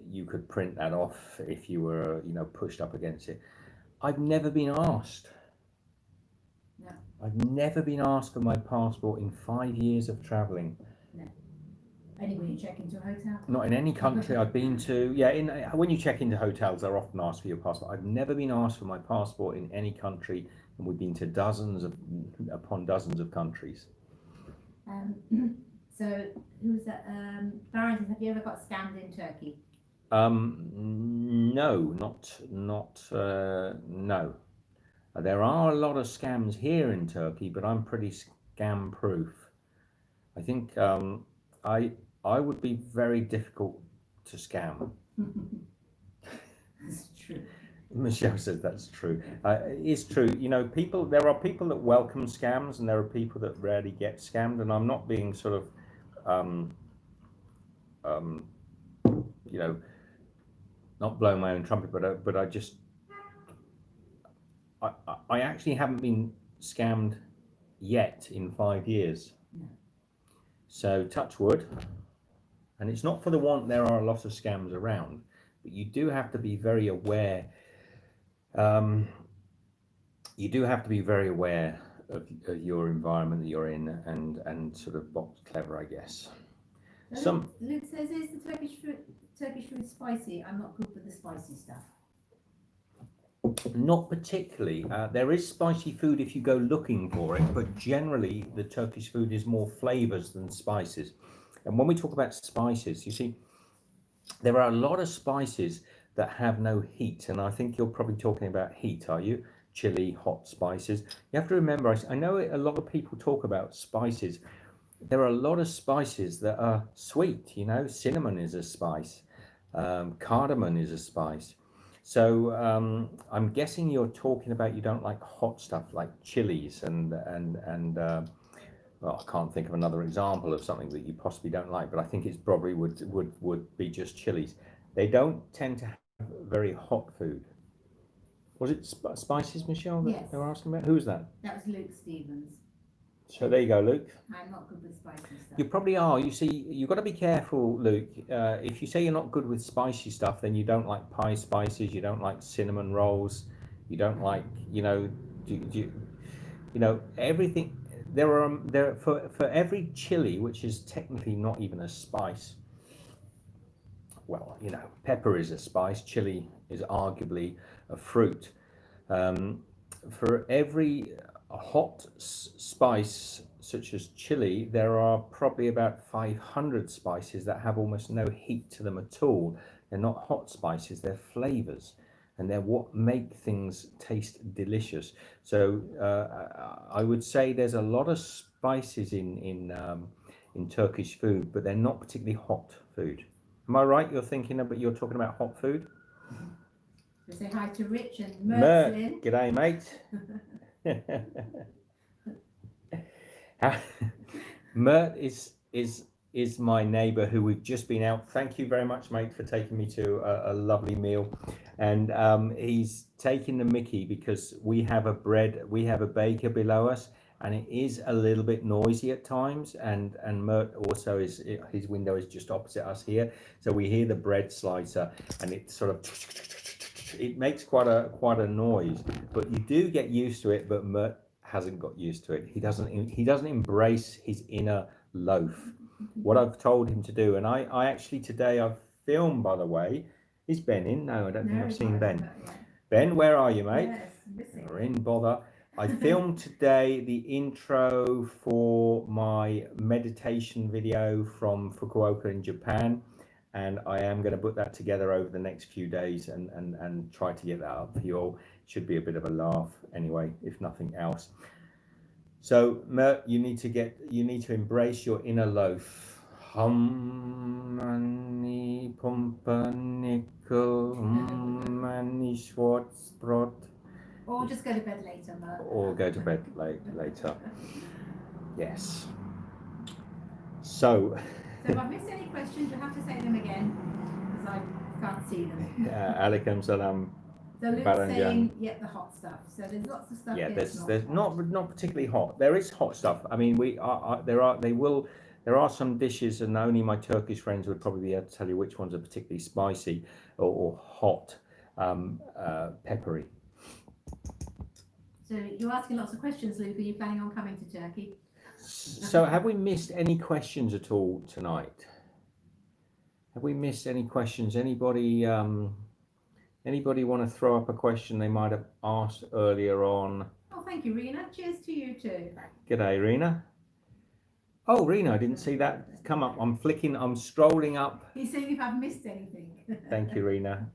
you could print that off if you were pushed up against it. I've never been asked. No. I've never been asked for my passport in 5 years of travelling. No. Only when you check into a hotel? Not in any country I've been to. Yeah, when you check into hotels, they're often asked for your passport. I've never been asked for my passport in any country, and we've been to dozens upon dozens of countries. So, who was that? Barrington, have you ever got scammed in Turkey? No, no. There are a lot of scams here in Turkey, but I'm pretty scam proof. I think I would be very difficult to scam. That's true. Michelle says that's true. It's true. There are people that welcome scams, and there are people that rarely get scammed. And I'm not being sort of, not blowing my own trumpet, but I actually haven't been scammed yet in 5 years. No. So touch wood. And it's not for the want. There are a lot of scams around, but you do have to be very aware. You do have to be very aware of your environment that you're in, and sort of box clever, I guess. Luke says, is the Turkish food spicy? I'm not good with the spicy stuff. Not particularly. There is spicy food if you go looking for it, but generally the Turkish food is more flavors than spices. And when we talk about spices, you see, there are a lot of spices that have no heat, and I think you're probably talking about heat, are you? Chili, hot spices. You have to remember, I know a lot of people talk about spices. There are a lot of spices that are sweet. Cinnamon is a spice, cardamom is a spice. So I'm guessing you're talking about, you don't like hot stuff like chilies and well, I can't think of another example of something that you possibly don't like, but I think it's probably would be just chilies. They don't tend to have very hot food. Was it spices, Michelle, that Yes. they were asking about? Who was that? That was Luke Stevens. So there you go, Luke. I'm not good with spicy stuff. You probably are. You see, you've got to be careful, Luke. If you say you're not good with spicy stuff, then you don't like pie spices, you don't like cinnamon rolls, you don't like, everything. There for every chili, which is technically not even a spice. Well, pepper is a spice. Chili is arguably a fruit. For every hot spice, such as chili, there are probably about 500 spices that have almost no heat to them at all. They're not hot spices, they're flavors, and they're what make things taste delicious. So I would say there's a lot of spices in Turkish food, but they're not particularly hot food. Am I right? You're talking about hot food? So say hi to Rich and Mert, Mertzlin. g'day, mate. Mert is is my neighbour who we've just been out. Thank you very much, mate, for taking me to a lovely meal. And he's taking the mickey because we have a baker below us, and it is a little bit noisy at times. And Mert also his window is just opposite us here, so we hear the bread slicer, and it sort of it makes quite a noise. But you do get used to it. But Mert hasn't got used to it. He doesn't embrace his inner loaf. What I've told him to do, and I actually today I've filmed, by the way. Is Ben in? No, I don't think I've seen Ben. Ben, where are you, mate? Yes, missing. We're in, bother. I filmed today the intro for my meditation video from Fukuoka in Japan, and I am going to put that together over the next few days and try to get that up for you all. Should be a bit of a laugh anyway, if nothing else. So, Mert, you need to embrace your inner loaf. Mani pumpernickel, mani Schwarzbrot. Or just go to bed later, Mert. Or go to bed later. Yes. So if I've missed any questions, you'll have to say them again, because I can't see them. Alaikum salam. So Luke's saying, yep, the hot stuff. So there's lots of stuff. Yeah, here there's not particularly hot. There is hot stuff. I mean, there are some dishes, and only my Turkish friends would probably be able to tell you which ones are particularly spicy or hot, peppery. So you're asking lots of questions, Luke. Are you planning on coming to Turkey? So have we missed any questions at all tonight? Have we missed any questions? Anybody want to throw up a question they might have asked earlier on? Oh, thank you, Rena. Cheers to you too. G'day, Rena. Oh, Rena, I didn't see that come up. I'm scrolling up. He's saying if I've missed anything. Thank you, Rena.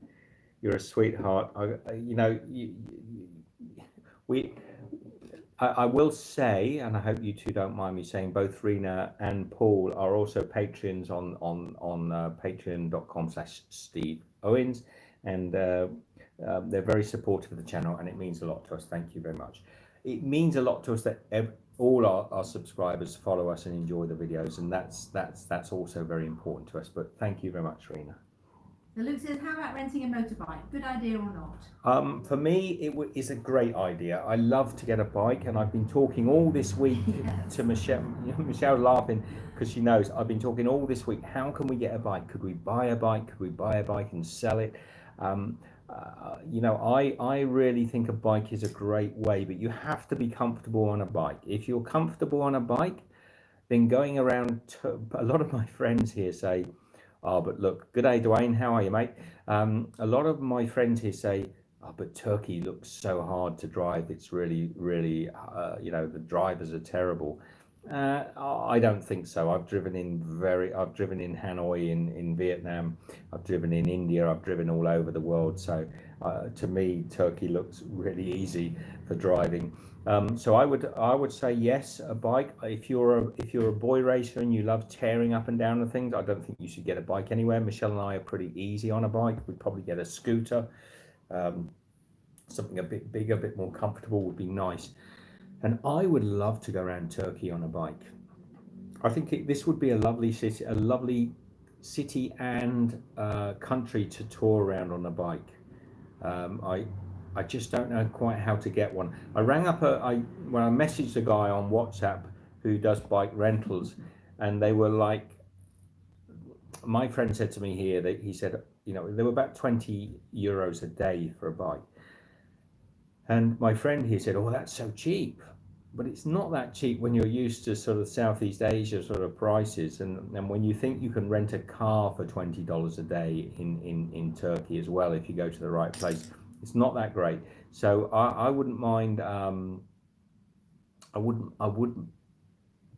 You're a sweetheart. I will say, and I hope you two don't mind me saying, both Rena and Paul are also patrons on patreon.com/Steve Owens, and they're very supportive of the channel, and it means a lot to us. Thank you very much. It means a lot to us that all our subscribers follow us and enjoy the videos, and that's also very important to us. But thank you very much, Rena. So Luke says, how about renting a motorbike? Good idea or not? For me, it's a great idea. I love to get a bike, and I've been talking all this week to Michelle. Michelle's laughing because she knows I've been talking all this week. How can we get a bike? Could we buy a bike? Could we buy a bike and sell it? I really think a bike is a great way, but you have to be comfortable on a bike. If you're comfortable on a bike, then going around, a lot of my friends here say, oh, but look, good day, Dwayne, how are you, mate? A lot of my friends here say, oh, but Turkey looks so hard to drive. It's really, the drivers are terrible. I don't think so. I've driven in Hanoi in Vietnam. I've driven in India. I've driven all over the world. So to me, Turkey looks really easy for driving. So I would say yes, a bike. If you're a boy racer and you love tearing up and down the things, I don't think you should get a bike anywhere. Michelle and I are pretty easy on a bike. We'd probably get a scooter. Something a bit bigger, a bit more comfortable would be nice. And I would love to go around Turkey on a bike. I think this would be a lovely city and country to tour around on a bike. I just don't know quite how to get one. I rang up when I messaged a guy on WhatsApp who does bike rentals, and they were like, my friend said to me here that he said, they were about 20 euros a day for a bike. And my friend here said, oh, that's so cheap. But it's not that cheap when you're used to sort of Southeast Asia sort of prices. And when you think you can rent a car for $20 a day in Turkey as well, if you go to the right place, it's not that great. So I wouldn't mind, I wouldn't,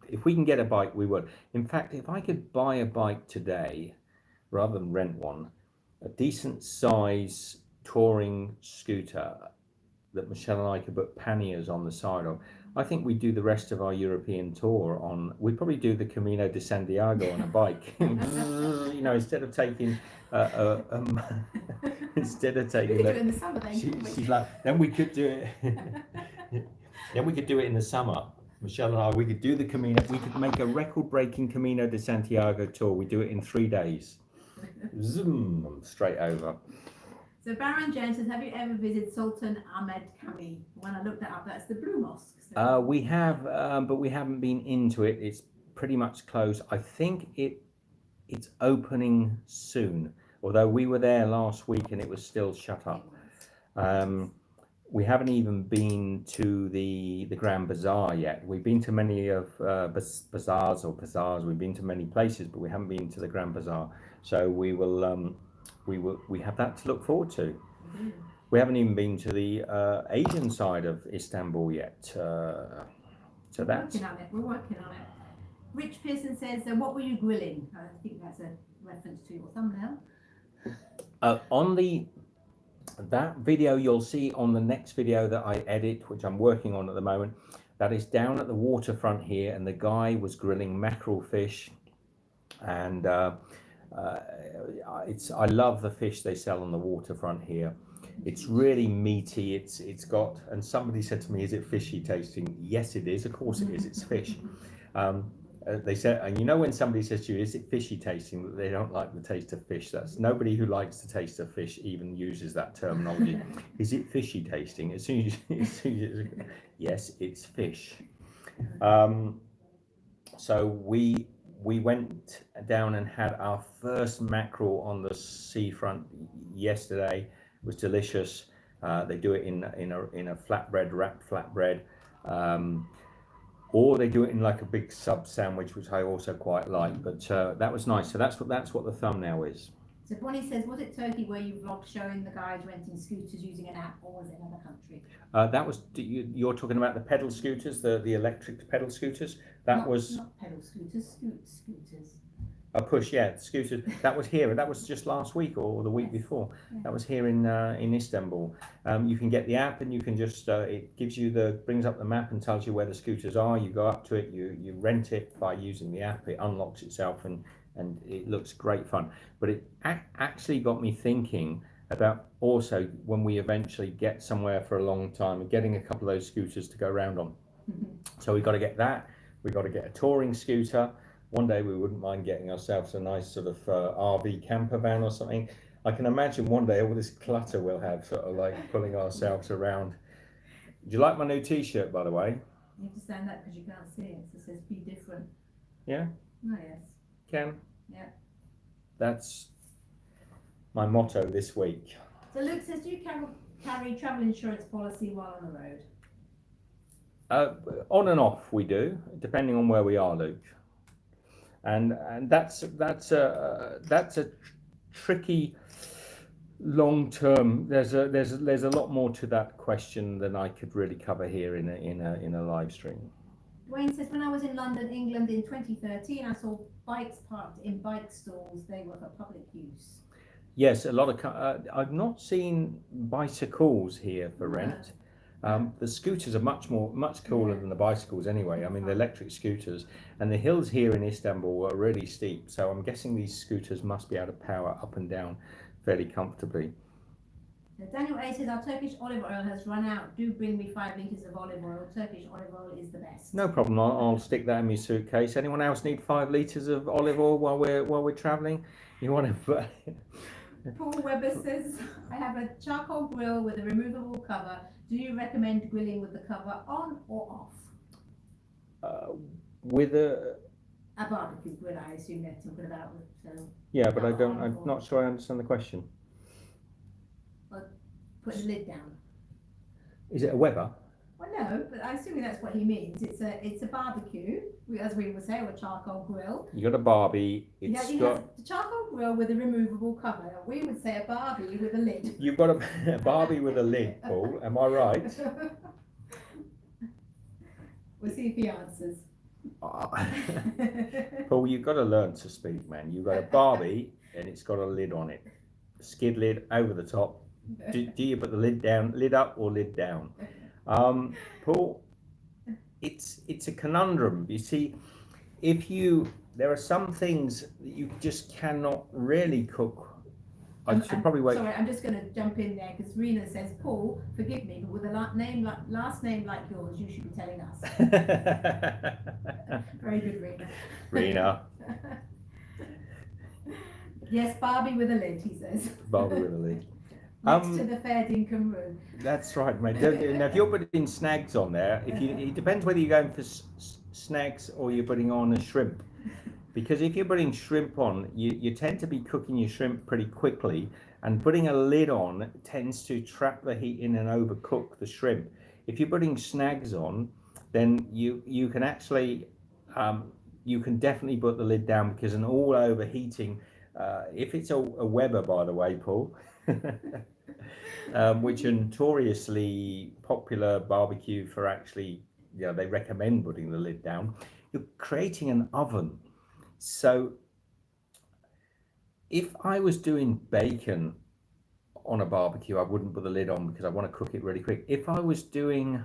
if we can get a bike, we would. In fact, if I could buy a bike today, rather than rent one, a decent size touring scooter that Michelle and I could put panniers on the side of, I think we'd do the rest of our European tour we'd probably do the Camino de Santiago on a bike. Instead of taking, instead of taking, we could do it in the summer then, she's like, then we could do it, then we could do it in the summer. Michelle and I, we could do the Camino. We could make a record-breaking Camino de Santiago tour. We do it in 3 days. Zoom, straight over. So Baron Jones says, have you ever visited Sultan Ahmed Kami? When I looked that up, that's the Blue Mosque. So We have, but we haven't been into it. It's pretty much closed. I think it's opening soon. Although we were there last week and it was still shut up. We haven't even been to the Grand Bazaar yet. We've been to many of bazaars. We've been to many places, but we haven't been to the Grand Bazaar. So we have that to look forward to. Mm-hmm. We haven't even been to the Asian side of Istanbul yet. So that's. We're working on it. Rich Pearson says, what were you grilling? I think that's a reference to your thumbnail. On that video you'll see on the next video that I edit, which I'm working on at the moment, that is down at the waterfront here, and the guy was grilling mackerel fish, and I love the fish they sell on the waterfront here. It's really meaty. It's got, and somebody said to me, is it fishy tasting? Yes, it is. Of course it is. It's fish. They said, and you know when somebody says to you, is it fishy tasting, they don't like the taste of fish. That's nobody who likes the taste of fish even uses that terminology. Is it fishy tasting? As soon as yes, it's fish. So we went down and had our first mackerel on the seafront yesterday. It was delicious. They do it in a flatbread, wrapped flatbread. Or they do it in like a big sub sandwich, which I also quite like. But that was nice. So that's what the thumbnail is. So Bonnie says, was it Turkey where you vlogged showing the guys renting scooters using an app, or was it another country? That was, you're talking about the pedal scooters, the electric pedal scooters. Not pedal scooters, scooters. A push, yeah, scooters. That was here. That was just last week or the week before. Yeah. That was here in Istanbul. You can get the app, and you can just it gives you brings up the map and tells you where the scooters are. You go up to it, you rent it by using the app. It unlocks itself, and it looks great fun. But it actually got me thinking about also when we eventually get somewhere for a long time, getting a couple of those scooters to go around on. So we've got to get that. We've got to get a touring scooter. One day we wouldn't mind getting ourselves a nice sort of RV camper van or something. I can imagine one day all this clutter we'll have, sort of like pulling ourselves around. Do you like my new T-shirt, by the way? You have to stand up because you can't see it. So it says "Be different." Yeah. Oh yes. Can. Yeah. That's my motto this week. So Luke says, do you carry travel insurance policy while on the road? On and off we do, depending on where we are, Luke. And that's a tricky long term. There's a lot more to that question than I could really cover here in a live stream. Dwayne says, when I was in London, England in 2013, I saw bikes parked in bike stalls. They were for public use. Yes, a lot of. I've not seen bicycles here for rent. The scooters are much cooler than the bicycles anyway. I mean, the electric scooters, and the hills here in Istanbul are really steep. So I'm guessing these scooters must be able to power up and down fairly comfortably. Daniel A says, our Turkish olive oil has run out. Do bring me 5 litres of olive oil. Turkish olive oil is the best. No problem. I'll stick that in my suitcase. Anyone else need 5 litres of olive oil while we're travelling? You want to? Paul Webber says, I have a charcoal grill with a removable cover. Do you recommend grilling with the cover on or off? With a barbecue grill, I assume they're talking about. So yeah, but I'm not sure I understand the question. Well, put the lid down. Is it a Weber? Well, no, but I assume that's what he means. It's a barbecue, as we would say, or a charcoal grill. You got a Barbie. He has a charcoal grill with a removable cover. We would say a Barbie with a lid. You've got a Barbie with a lid, Paul. Am I right? We'll see if he answers. Paul, you've got to learn to speak, man. You've got a Barbie and it's got a lid on it. Skid lid over the top. Do you put the lid down, lid up or lid down? Paul, it's a conundrum. You see, there are some things that you just cannot really cook I should probably wait. Sorry, I'm just going to jump in there because Rena says, Paul, forgive me, but with a last name like yours, you should be telling us. Very good, Rena. Rena. Yes, Barbie with a lid, he says. Barbie with a lid. Next to the fair dinkum room. That's right, mate. Now, if you're putting snags on there, it depends whether you're going for snags or you're putting on a shrimp. Because if you're putting shrimp on, you tend to be cooking your shrimp pretty quickly, and putting a lid on tends to trap the heat in and overcook the shrimp. If you're putting snags on, then you can actually, you can definitely put the lid down, because an all overheating, if it's a Weber, by the way, Paul, which are notoriously popular barbecue for actually, they recommend putting the lid down, you're creating an oven. So if I was doing bacon on a barbecue, I wouldn't put the lid on because I want to cook it really quick. If I was doing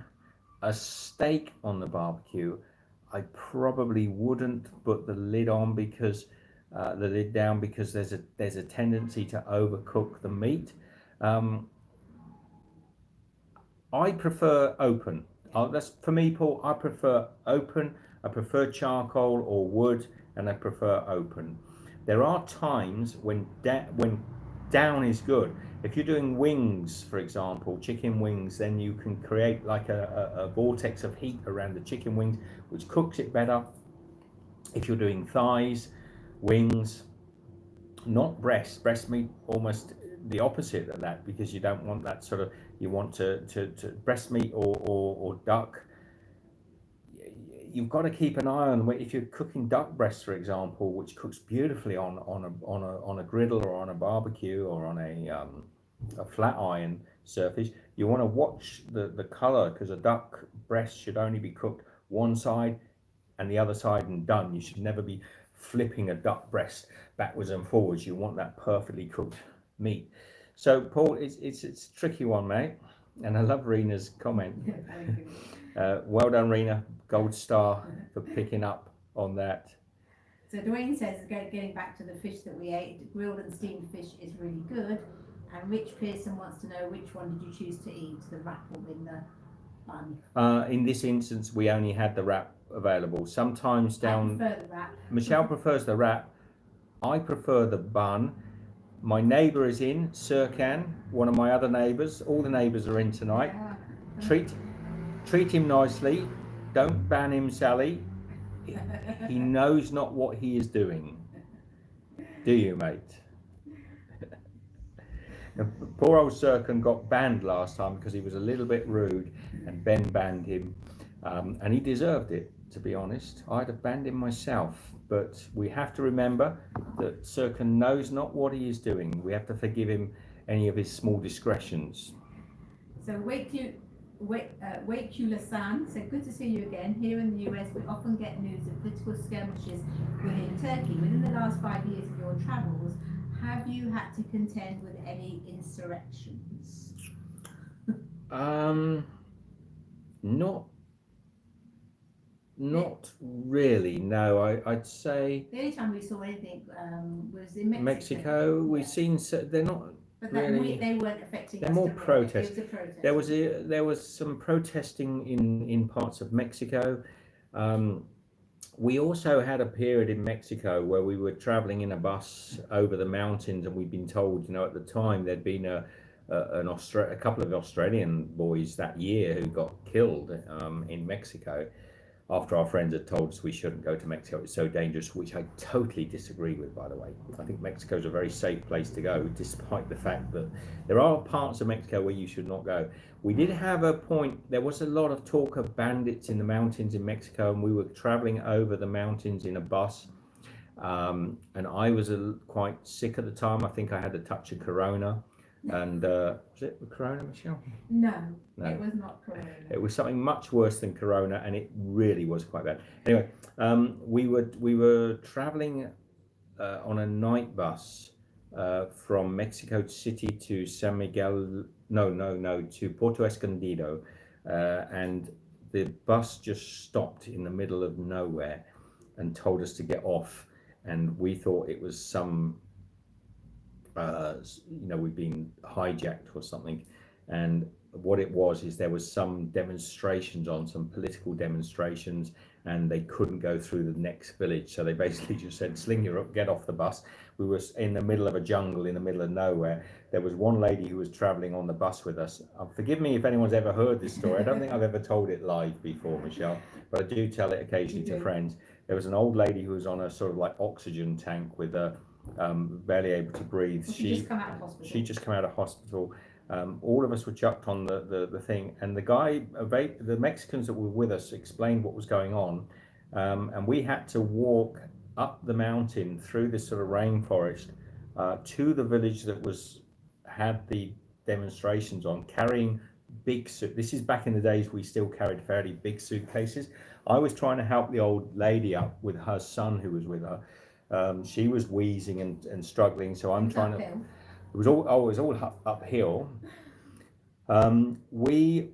a steak on the barbecue, I probably wouldn't put the lid on, because the lid down, because there's a tendency to overcook the meat. I prefer open. That's for me, Paul. I prefer open. I prefer charcoal or wood, and I prefer open. There are times when down is good. If you're doing wings, for example, chicken wings, then you can create like a vortex of heat around the chicken wings, which cooks it better. If you're doing thighs, wings, not breast meat, almost the opposite of that, because you don't want that sort of, you want to breast meat or duck. You've got to keep an eye on, if you're cooking duck breast, for example, which cooks beautifully on a griddle or on a barbecue or on a flat iron surface. You want to watch the color, because a duck breast should only be cooked one side and the other side and done. You should never be flipping a duck breast backwards and forwards. You want that perfectly cooked meat. So Paul, it's a tricky one, mate, and I love Rena's comment. Well done, Rena. Gold star for picking up on that. So Dwayne says, getting back to the fish that we ate, grilled and steamed fish is really good. And Rich Pearson wants to know, which one did you choose to eat, the wrap or in the bun? In this instance, we only had the wrap available. Sometimes down. I prefer the wrap. Michelle prefers the wrap. I prefer the bun. My neighbour is in, Serkan, one of my other neighbours. All the neighbours are in tonight. Treat him nicely. Don't ban him, Sally. He knows not what he is doing. Do you, mate? Now, poor old Serkan got banned last time because he was a little bit rude, and Ben banned him. And he deserved it, to be honest. I'd have banned him myself. But we have to remember that Serkan knows not what he is doing. We have to forgive him any of his small discretions. So Waikula-san said, good to see you again. Here in the US, we often get news of political skirmishes within Turkey. Within the last 5 years of your travels, have you had to contend with any insurrections? Not really, no. I'd say the only time we saw anything was in Mexico. Mexico, we've seen, they're not. But really, they weren't affecting they're us. more protests. It was a protest. There was some protesting in parts of Mexico. We also had a period in Mexico where we were traveling in a bus over the mountains, and we'd been told, at the time there'd been a couple of Australian boys that year who got killed in Mexico, after our friends had told us we shouldn't go to Mexico, it's so dangerous, which I totally disagree with, by the way. I think Mexico's a very safe place to go, despite the fact that there are parts of Mexico where you should not go. We did have a point, there was a lot of talk of bandits in the mountains in Mexico, and we were traveling over the mountains in a bus. And I was quite sick at the time. I think I had a touch of corona. And was it corona, Michelle? No, it was not corona. It was something much worse than corona, and it really was quite bad. Anyway, we were traveling on a night bus from Mexico City to San Miguel. To Puerto Escondido, and the bus just stopped in the middle of nowhere and told us to get off, and we thought it was some we've been hijacked or something. And what it was is there was some demonstrations on, some political demonstrations, and they couldn't go through the next village. So they basically just said, sling your up, get off the bus. We were in the middle of a jungle, in the middle of nowhere. There was one lady who was traveling on the bus with us. Forgive me if anyone's ever heard this story. I don't think I've ever told it live before, Michelle, but I do tell it occasionally to friends. There was an old lady who was on a sort of like oxygen tank with a barely able to breathe. She just come out of hospital. She just come out of hospital. All of us were chucked on the thing, and the guy, the Mexicans that were with us, explained what was going on, and we had to walk up the mountain through this sort of rainforest to the village that had the demonstrations on, carrying big suit. This is back in the days we still carried fairly big suitcases. I was trying to help the old lady up with her son who was with her. She was wheezing and struggling, so I'm trying to. It was all uphill. We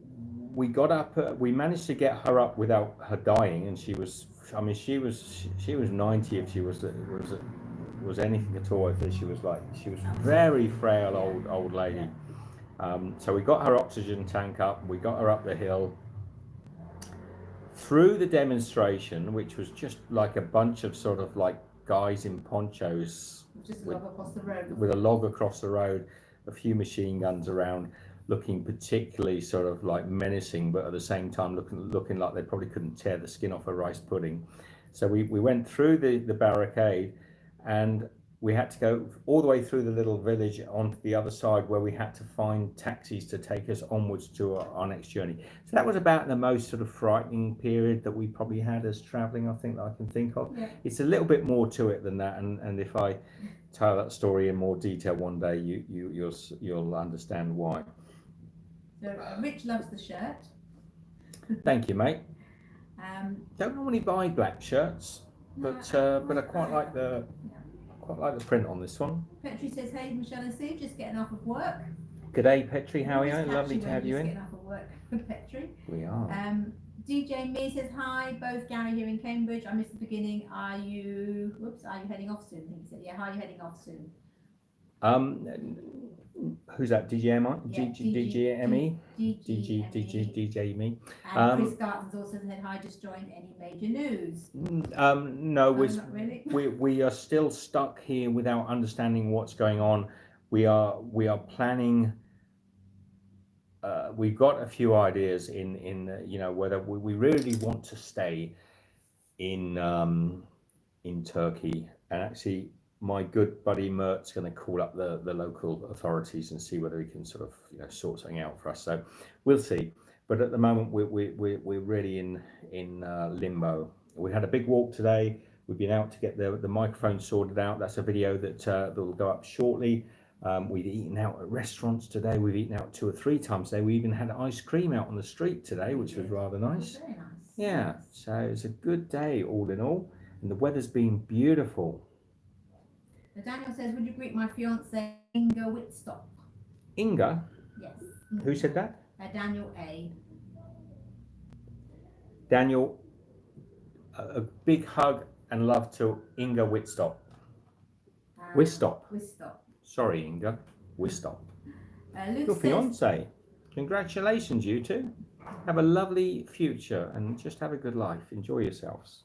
got up. We managed to get her up without her dying, and she was 90 if she was anything at all. If she was very frail old lady. So we got her oxygen tank up. We got her up the hill. Through the demonstration, which was just like a bunch of sort of like guys in ponchos just log across the road. With a log across the road, a few machine guns around, looking particularly sort of like menacing, but at the same time looking like they probably couldn't tear the skin off a rice pudding. So we went through the barricade, and we had to go all the way through the little village onto the other side, where we had to find taxis to take us onwards to our next journey. So that was about the most sort of frightening period that we probably had as traveling, I think, that I can think of. Yeah. It's a little bit more to it than that, and if I tell that story in more detail one day, you'll understand why. So Rich loves the shirt. Thank you, mate. Don't normally buy black shirts, but I quite like the print on this one. Petri says, hey, Michelle and Steve, just getting off of work. G'day, Petri, how are you? Lovely to have you in. Getting off of work, Petri. We are. DJ Me says, hi, both Gary here in Cambridge. I missed the beginning. Are you heading off soon? I think he said, yeah, are you heading off soon? Who's that? DJMI? Yeah, DJME? DJME. And Chris Garton's also said, hi, just joined. Any major news? No, not really. we are still stuck here without understanding what's going on. We are planning. We've got a few ideas in whether we really want to stay in Turkey, and actually my good buddy Mert's going to call up the local authorities and see whether he can sort of sort something out for us. So we'll see. But at the moment we're really in limbo. We had a big walk today. We've been out to get the microphone sorted out. That's a video that will go up shortly. We've eaten out at restaurants today. We've eaten out 2 or 3 times today. We even had ice cream out on the street today, which was rather nice. Very nice. Yeah, so it's a good day all in all, and the weather's been beautiful. Daniel says, would you greet my fiance Inga Whitstop? Inga? Yes. Who said that? Daniel A. Daniel, a big hug and love to Inga Whitstop. Whistop. Sorry, Inga. Whistop. Your fiance. Congratulations, you two. Have a lovely future and just have a good life. Enjoy yourselves.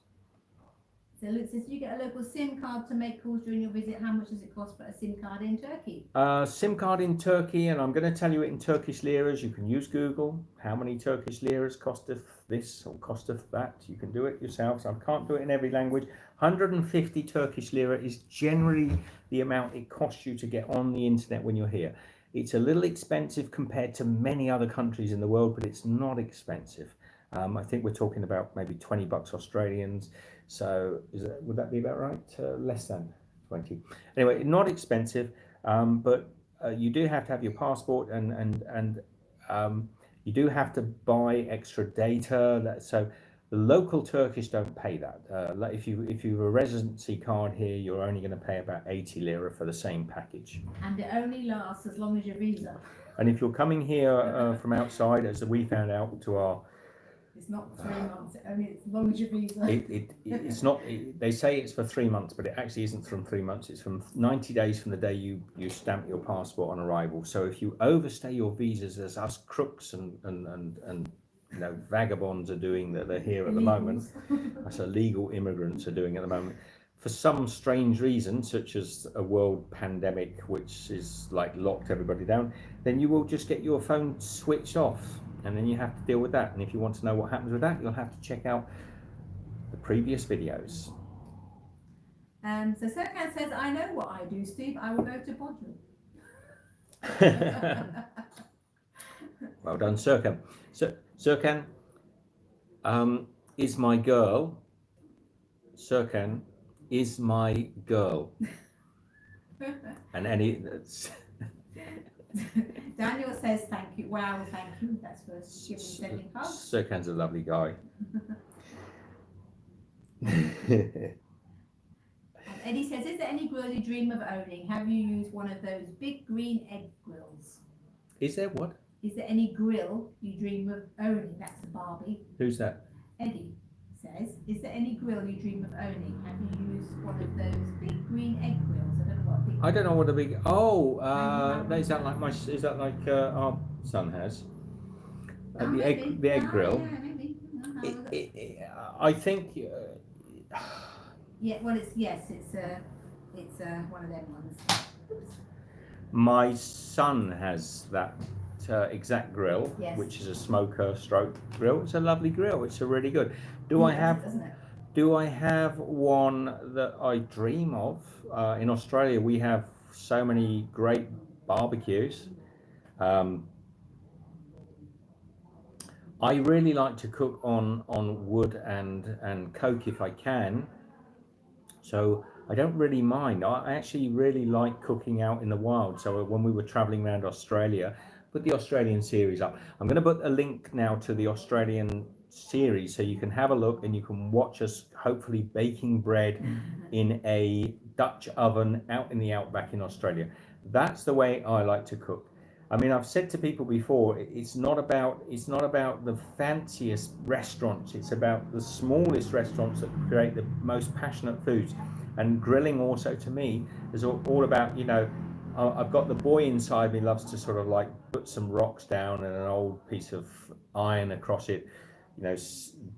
So Luke says, you get a local SIM card to make calls during your visit. How much does it cost for a SIM card in Turkey? SIM card in Turkey, and I'm going to tell you it in Turkish liras. You can use Google. How many Turkish liras costeth this or costeth that? You can do it yourselves. I can't do it in every language. 150 Turkish lira is generally the amount it costs you to get on the internet when you're here. It's a little expensive compared to many other countries in the world, but it's not expensive. I think we're talking about maybe 20 bucks Australians. So would that be about right? Less than 20. Anyway, not expensive, but you do have to have your passport and you do have to buy extra data. So the local Turkish don't pay that. Like if you have a residency card here, you're only going to pay about 80 lira for the same package. And it only lasts as long as your visa. And if you're coming here from outside, as we found out to our It's not 3 months, only as long as your visa. It's not. They say it's for 3 months, but it actually isn't from 3 months. It's from 90 days from the day you stamp your passport on arrival. So if you overstay your visas, as us crooks and vagabonds are doing, that they're here at the moment, that's illegal immigrants are doing at the moment, for some strange reason, such as a world pandemic, which is like locked everybody down, then you will just get your phone switched off. And then you have to deal with that. And if you want to know what happens with that, you'll have to check out the previous videos. So Serkan says, I know what I do, Steve. I will go to Bodrum. Well done, Serkan. Serkan is my girl. Serkan is my girl. And any... Daniel says thank you. Wow, thank you. That's for sending hugs. Serkan's a lovely guy. Eddie says, is there any grill you dream of owning? Have you used one of those big green egg grills? Is there what? Is there any grill you dream of owning? That's a Barbie. Who's that? Eddie says, is there any grill you dream of owning? Have you used one of those big green egg grills? I don't know what a big... Oh, is that like our son has? The egg grill. Yeah, maybe. I think... yeah, well, it's one of them ones. Oops. My son has that exact grill, yes. Which is a smoker stroke grill. It's a lovely grill. It's a really good. Do I have one that I dream of? In Australia, we have so many great barbecues. I really like to cook on wood and coke if I can. So I don't really mind. I actually really like cooking out in the wild. So when we were traveling around Australia, put the Australian series up. I'm going to put a link now to the Australian series so you can have a look and you can watch us hopefully baking bread in a Dutch oven out in the outback in Australia. That's the way I like to cook. I mean, I've said to people before, it's not about the fanciest restaurants. It's about the smallest restaurants that create the most passionate foods. And grilling also, to me, is all about, I've got the boy inside me loves to sort of like put some rocks down and an old piece of iron across it,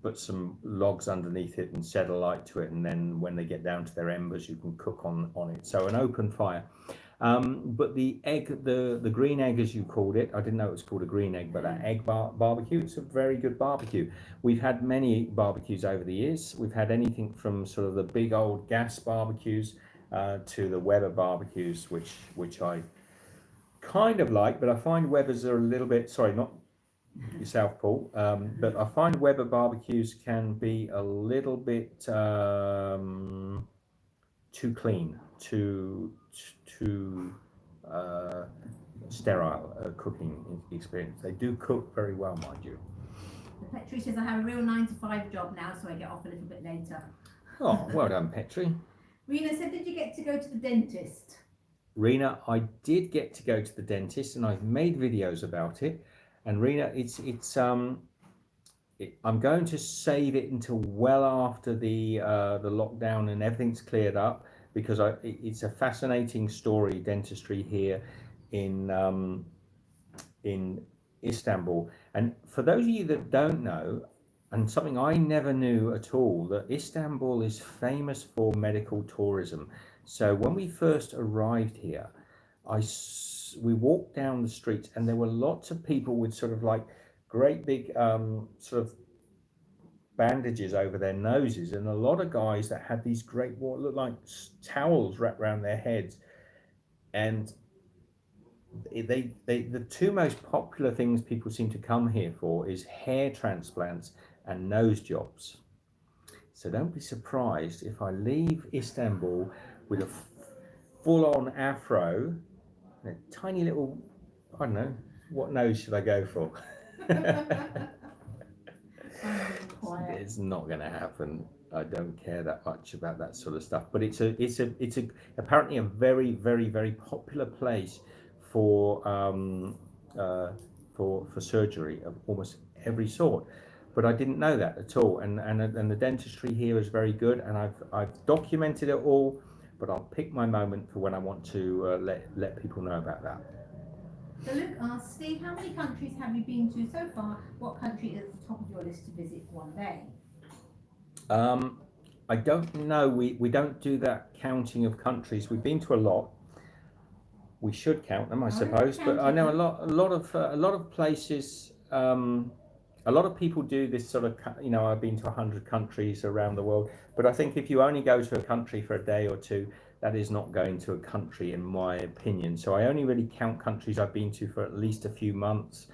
put some logs underneath it and set a light to it, and then when they get down to their embers, you can cook on it. So an open fire. But the egg, the green egg, as you called it, I didn't know it was called a green egg, but that egg barbecue, it's a very good barbecue. We've had many barbecues over the years. We've had anything from sort of the big old gas barbecues to the Weber barbecues, which I kind of like, but I find Weber's are a little bit, sorry, not yourself, Paul, but I find Weber barbecues can be a little bit too clean, too sterile cooking experience. They do cook very well, mind you. Petri says, I have a real 9-to-5 job now, so I get off a little bit later. Oh, well done, Petri. Rena said, did you get to go to the dentist? Rena, I did get to go to the dentist, and I've made videos about it. And Rena, I'm going to save it until well after the lockdown and everything's cleared up, because it's a fascinating story, dentistry here in Istanbul. And for those of you that don't know, and something I never knew at all, that Istanbul is famous for medical tourism. So when we first arrived here, we walked down the streets and there were lots of people with sort of like great big sort of bandages over their noses, and a lot of guys that had these great, what looked like towels wrapped around their heads. And the two most popular things people seem to come here for is hair transplants and nose jobs. So don't be surprised if I leave Istanbul with a full-on afro and a tiny little, I don't know, what nose should I go for? It's not going to happen. I don't care that much about that sort of stuff. But it's apparently a very, very, very popular place for surgery of almost every sort. but I didn't know that at all. And the dentistry here is very good, and I've documented it all, but I'll pick my moment for when I want to let people know about that. So Luke asks, Steve, how many countries have you been to so far? What country is at the top of your list to visit one day? I don't know. We don't do that counting of countries. We've been to a lot. We should count them, I suppose. But I know a lot of places. A lot of people do this sort of, I've been to 100 countries around the world. But I think if you only go to a country for a day or two, that is not going to a country, in my opinion. So I only really count countries I've been to for at least a few months.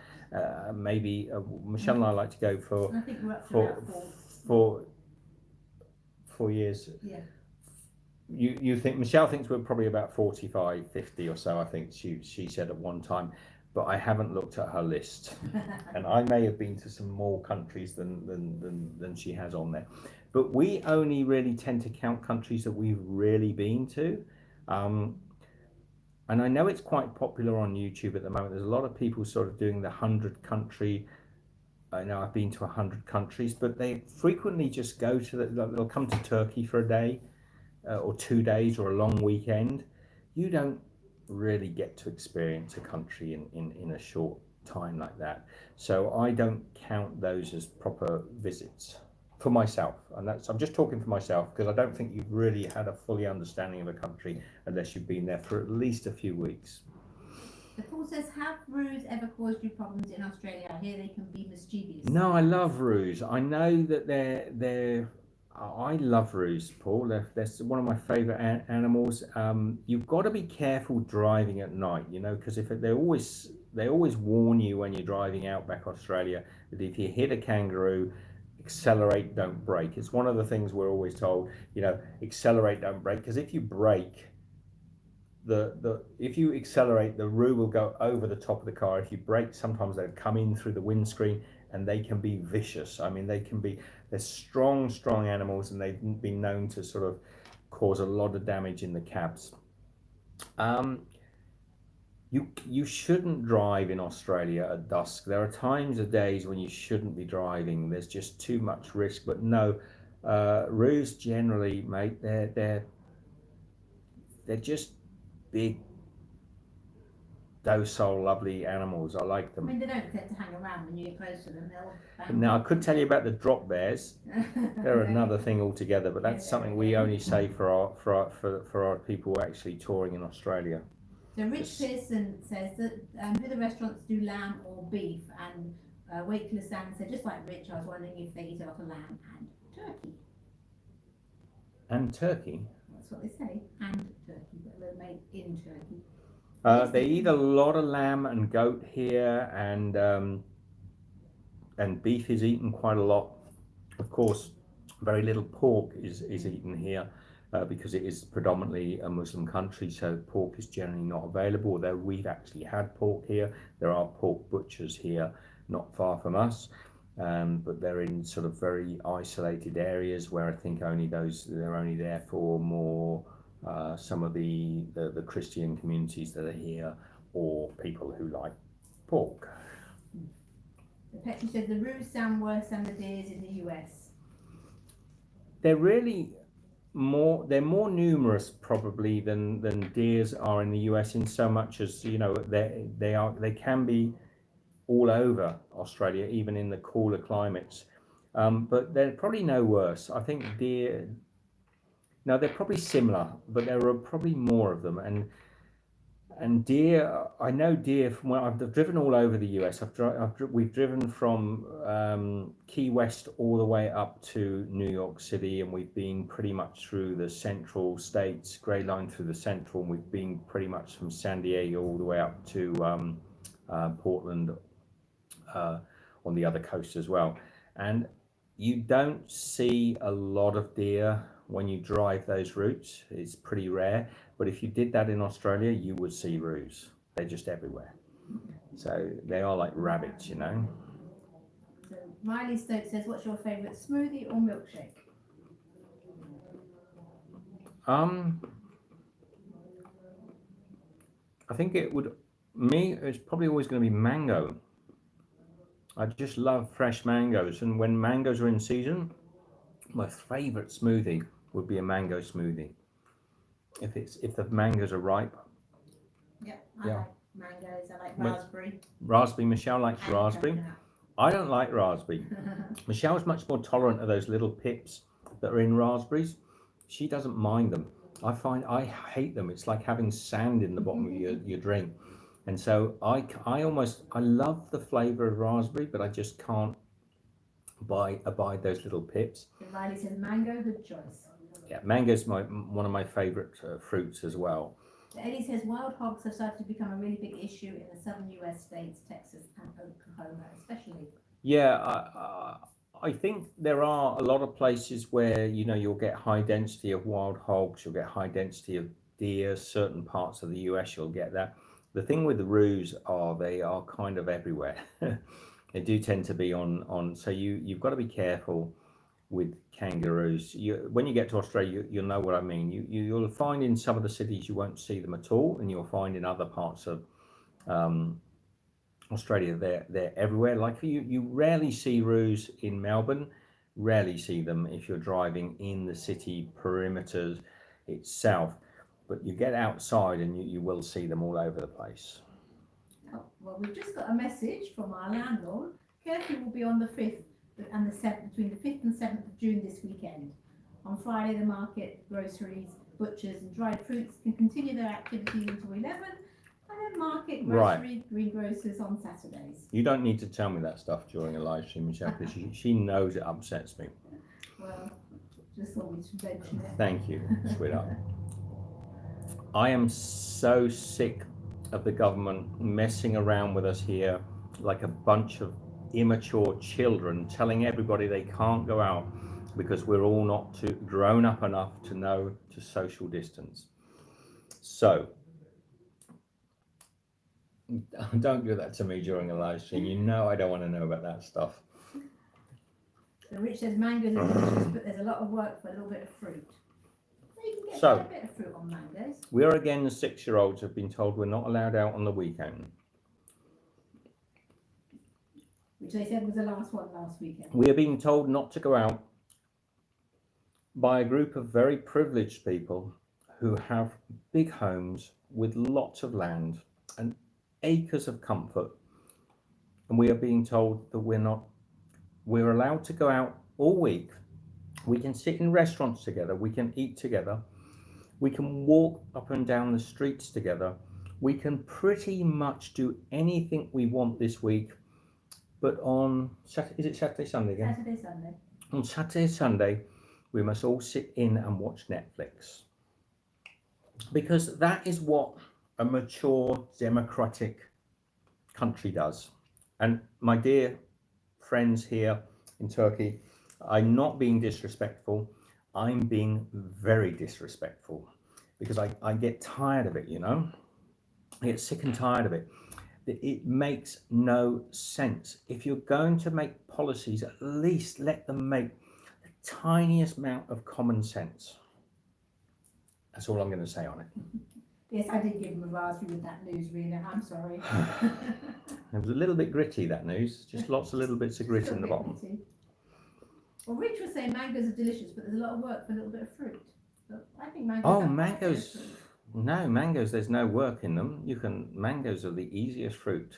Maybe Michelle and I like to go for I think we're up to about for 4 years. Yeah. You think Michelle thinks we're probably about 45, 50 or so, I think she said at one time, but I haven't looked at her list. And I may have been to some more countries than she has on there. But we only really tend to count countries that we've really been to. And I know it's quite popular on YouTube at the moment. There's a lot of people sort of doing the 100 country. I know I've been to 100 countries, but they frequently just go to they'll come to Turkey for a day or 2 days or a long weekend. You don't really get to experience a country in a short time like that. So I don't count those as proper visits for myself. And I'm just talking for myself, because I don't think you've really had a fully understanding of a country unless you've been there for at least a few weeks. The Paul says, have roos ever caused you problems in Australia? I hear they can be mischievous. No, I love roos. I know that I love roos, Paul. They're one of my favourite animals. You've got to be careful driving at night, because they always warn you when you're driving outback Australia that if you hit a kangaroo, accelerate, don't brake. It's one of the things we're always told, accelerate, don't brake, because if you brake, if you accelerate, the roo will go over the top of the car. If you brake, sometimes they'll come in through the windscreen, and they can be vicious. I mean, they're strong animals, and they've been known to sort of cause a lot of damage in the cabs. You shouldn't drive in Australia at dusk. There are times of days when you shouldn't be driving. There's just too much risk. But no, roos generally, mate, they're just big, docile, lovely animals. I like them. I mean, they don't tend to hang around when you get close to them. Now, I could tell you about the drop bears. They're another thing altogether, but that's something we only say for our people actually touring in Australia. So Rich Pearson says that do the restaurants do lamb or beef? And Wakeless Sam said, just like Rich, I was wondering if they eat a lot of lamb and turkey. And turkey? That's what they say, and turkey, but they're made in Turkey. They eat a lot of lamb and goat here, and beef is eaten quite a lot. Of course, very little pork is eaten here because it is predominantly a Muslim country, so pork is generally not available, although we've actually had pork here. There are pork butchers here not far from us, but they're in sort of very isolated areas where I think they're only there for more some of the Christian communities that are here, or people who like pork. Petri said the roos sound worse than the deers in the US. They're more numerous probably than deers are in the US, in so much as they can be all over Australia, even in the cooler climates, but they're probably no worse. I think deer. Now they're probably similar, but there are probably more of them. And deer, I know deer from where I've driven all over the US. We've driven from Key West all the way up to New York City, and we've been pretty much through the central states, Grey Line through the central, and we've been pretty much from San Diego all the way up to Portland on the other coast as well. And you don't see a lot of deer when you drive those routes. It's pretty rare, but if you did that in Australia, you would see roos. They're just everywhere. So they are like rabbits, So Miley Stokes says, what's your favourite smoothie or milkshake? I think it's probably always going to be mango. I just love fresh mangoes, and when mangoes are in season, my favourite smoothie would be a mango smoothie. If the mangoes are ripe. Yep, I Yeah. like mangoes, I like But- raspberry. Raspberry, Michelle likes and raspberry. I don't like raspberry. Michelle's much more tolerant of those little pips that are in raspberries. She doesn't mind them. I hate them. It's like having sand in the bottom of your drink. And so I love the flavour of raspberry, but I just can't abide those little pips. Riley says mango, good choice. Yeah, mango's one of my favourite fruits as well. Eddie says wild hogs have started to become a really big issue in the southern US states, Texas and Oklahoma especially. Yeah, I think there are a lot of places where you'll get high density of wild hogs, you'll get high density of deer. Certain parts of the US you'll get that. The thing with the roos they are kind of everywhere. They do tend to be on. So you've got to be careful with kangaroos. When you get to Australia, you'll know what I mean. You'll find in some of the cities you won't see them at all, and you'll find in other parts of Australia they're everywhere. Like you rarely see roos in Melbourne. Rarely see them if you're driving in the city perimeters itself, but you get outside and you will see them all over the place. Oh, well, we've just got a message from our landlord. Curfew will be on the 5th and the 7th, between the 5th and 7th of June this weekend. On Friday, the market, groceries, butchers and dried fruits can continue their activity until 11, and then market, grocery, greengrocers on Saturdays. You don't need to tell me that stuff during a live stream, Michelle, because she knows it upsets me. Well, just thought we should mention it. Thank you, sweetheart. I am so sick of the government messing around with us here like a bunch of immature children, telling everybody they can't go out because we're all not grown up enough to know to social distance. So don't do that to me during a live stream. You know I don't want to know about that stuff. So Rich says mangoes are delicious, but there's a lot of work for a little bit of fruit. You can get So, a bit of fruit on mangoes. We are again the 6-year-olds have been told we're not allowed out on the weekend. Which they said was the last one last weekend. We are being told not to go out by a group of very privileged people who have big homes with lots of land and acres of comfort. And we are being told that we're allowed to go out all week. We can sit in restaurants together. We can eat together. We can walk up and down the streets together. We can pretty much do anything we want this week. But on is it Saturday, Sunday again? Saturday, Sunday. On Saturday, Sunday, we must all sit in and watch Netflix. Because that is what a mature, democratic country does. And my dear friends here in Turkey, I'm not being disrespectful. I'm being very disrespectful because I get tired of it, I get sick and tired of it. It makes no sense. If you're going to make policies, at least let them make the tiniest amount of common sense. That's all I'm going to say on it. Yes, I did give him a raspberry with that news, Rena. I'm sorry. It was a little bit gritty, that news. Just lots of little bits of grit in the bottom. Well, Rich was saying mangoes are delicious, but there's a lot of work for a little bit of fruit. But I think mangoes. Oh, are mangoes. No, mangoes, there's no work in them. Mangoes are the easiest fruit.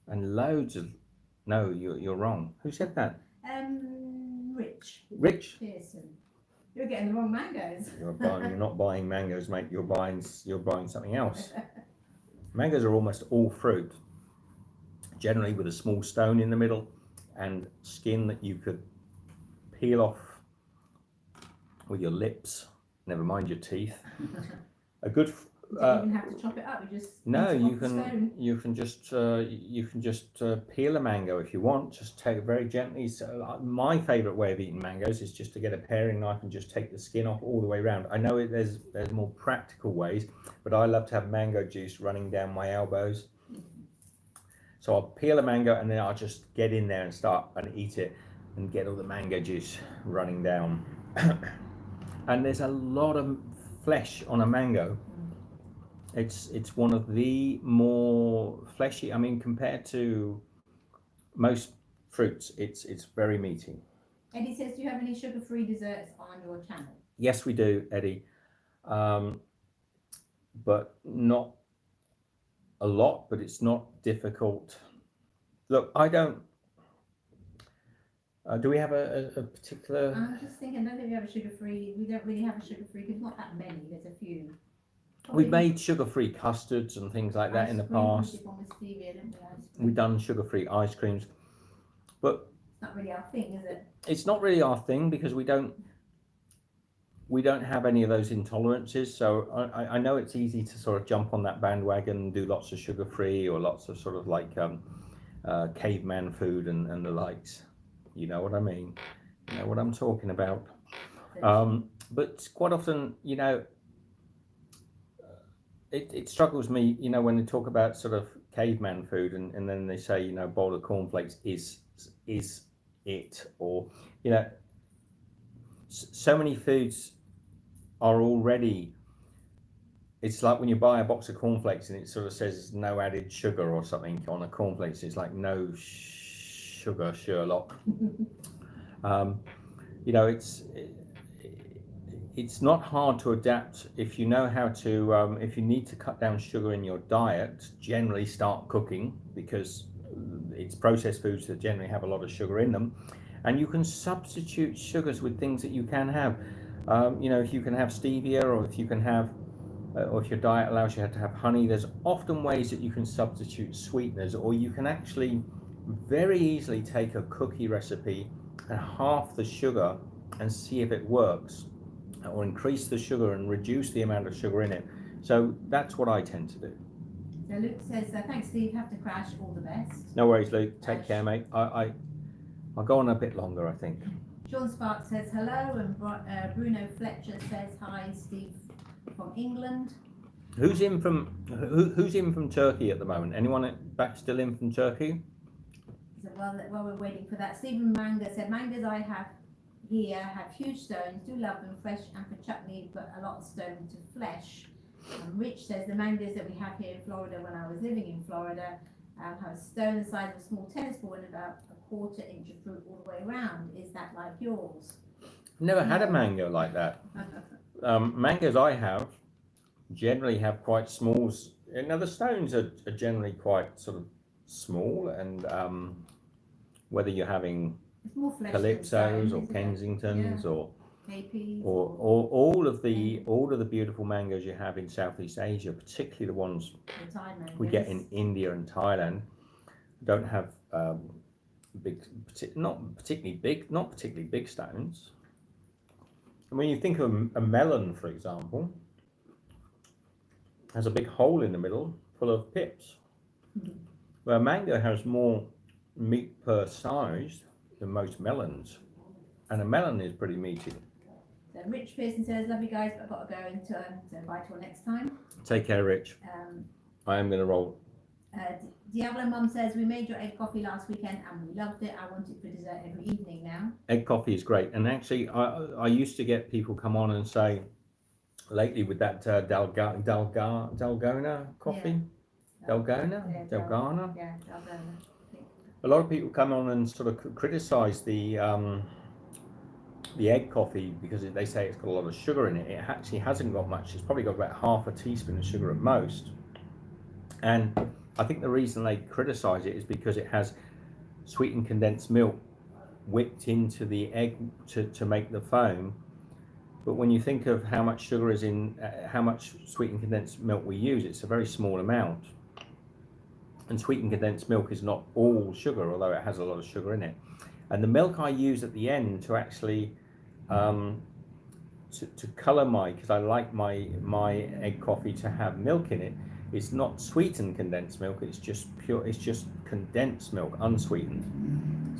And loads of, no, you're wrong. Who said that? Rich. Rich? Pearson. You're getting the wrong mangoes. You're not buying mangoes, mate. You're buying something else. Mangoes are almost all fruit, generally with a small stone in the middle and skin that you could peel off with your lips. Never mind your teeth. A good. You don't even have to chop it up. You just No, eat it you off the can. You can just peel a mango if you want. Just take it very gently. So my favourite way of eating mangoes is just to get a paring knife and just take the skin off all the way around. I know there's more practical ways, but I love to have mango juice running down my elbows. So I'll peel a mango and then I'll just get in there and start and eat it and get all the mango juice running down. And there's a lot of flesh on a mango. It's one of the more fleshy. I mean, compared to most fruits, it's very meaty. Eddie says, do you have any sugar-free desserts on your channel? Yes, we do, Eddie, but not a lot. But it's not difficult. Look, I don't. Do we have a particular? I'm just thinking, I don't think we have a sugar-free. We don't really have a sugar-free because not that many. There's a few. We've made sugar-free custards and things like that in the past. We've done sugar-free ice creams, but it's not really our thing, is it? It's not really our thing because we don't have any of those intolerances. So I know it's easy to sort of jump on that bandwagon and do lots of sugar-free or lots of sort of like caveman food and the likes. You know what I mean? You know what I'm talking about. But quite often, you know, it struggles me, you know, when they talk about sort of caveman food and then they say, you know, bowl of cornflakes is it, or, you know, so many foods are already, it's like when you buy a box of cornflakes and it sort of says no added sugar or something on a cornflakes, it's like no sugar, Sherlock. You know, it's not hard to adapt if you know how to, if you need to cut down sugar in your diet, generally start cooking, because it's processed foods that generally have a lot of sugar in them, and you can substitute sugars with things that you can have. You know, if you can have stevia, or if you can have, or if your diet allows you to have honey, there's often ways that you can substitute sweeteners, or you can actually very easily take a cookie recipe and half the sugar and see if it works, or increase the sugar and reduce the amount of sugar in it. So that's what I tend to do. So Luke says, thanks Steve, have to crash, all the best. No worries, Luke, take care, mate. I'll go on a bit longer, I think. Sean Sparks says hello, and Bruno Fletcher says hi, Steve from England. Who's in from Turkey at the moment? Anyone back still in from Turkey? So while we're waiting for that, Stephen Manga said, mangoes I have here have huge stones, do love them fresh and for chutney, but a lot of stone to flesh. And Rich says the mangoes that we have here in Florida, when I was living in Florida, have a stone the size of a small tennis ball and about a 1/4 inch of fruit all the way around. Is that like yours? Never had a mango like that. Mangoes I have generally have quite small. Now the stones are generally quite sort of small, and whether you're having Calypsos or Kensingtons, or all of the beautiful mangoes you have in Southeast Asia, particularly the ones we get in India and Thailand, don't have not particularly big stones. And when you think of a melon, for example, has a big hole in the middle full of pips, where a mango has more meat per size than most melons, and a melon is pretty meaty. So Rich Pearson says, love you guys, but I've got to go into so bye till next time. Take care, Rich. I am going to roll. Diablo Mum says, we made your egg coffee last weekend and we loved it. I want it for dessert every evening now. Egg coffee is great, and actually I used to get people come on and say, lately with that Dalgona coffee, Yeah. Dalgona. Yeah, Dalgona. A lot of people come on and sort of criticize the egg coffee because they say it's got a lot of sugar in it. It actually hasn't got much. It's probably got about 1/2 teaspoon of sugar at most. And I think the reason they criticize it is because it has sweetened condensed milk whipped into the egg to make the foam. But when you think of how much sugar is in, how much sweetened condensed milk we use, it's a very small amount. And sweetened condensed milk is not all sugar, although it has a lot of sugar in it. And the milk I use at the end to actually to colour because I like my egg coffee to have milk in it. It's not sweetened condensed milk. It's just condensed milk, unsweetened.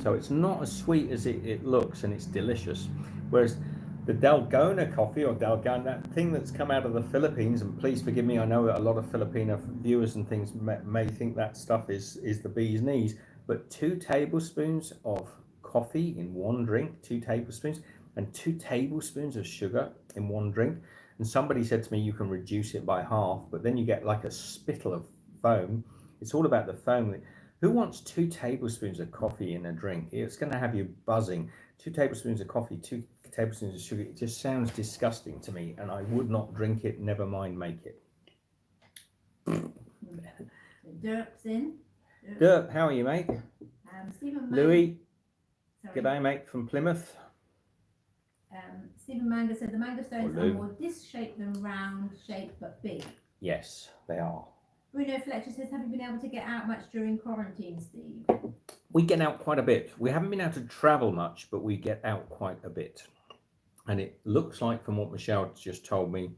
So it's not as sweet as it looks, and it's delicious. Whereas the Dalgona coffee, or Dalgona, that thing that's come out of the Philippines, and please forgive me, I know a lot of Filipino viewers and things may think that stuff is the bee's knees, but 2 tablespoons of coffee in one drink, 2 tablespoons, and 2 tablespoons of sugar in one drink. And somebody said to me, you can reduce it by half, but then you get like a spittle of foam. It's all about the foam. Who wants 2 tablespoons of coffee in a drink? It's going to have you buzzing. 2 tablespoons of coffee, 2 tablespoons of sugar. It just sounds disgusting to me, and I would not drink it, never mind make it. Dirk's in. Dirk, how are you, mate? Stephen Louis, sorry. g'day, mate, from Plymouth. Stephen Manga said the mango stones are more disc-shaped than round shaped but big. Yes, they are. Bruno Fletcher says, have you been able to get out much during quarantine, Steve? We get out quite a bit. We haven't been able to travel much, but we get out quite a bit. And it looks like, from what Michelle just told me,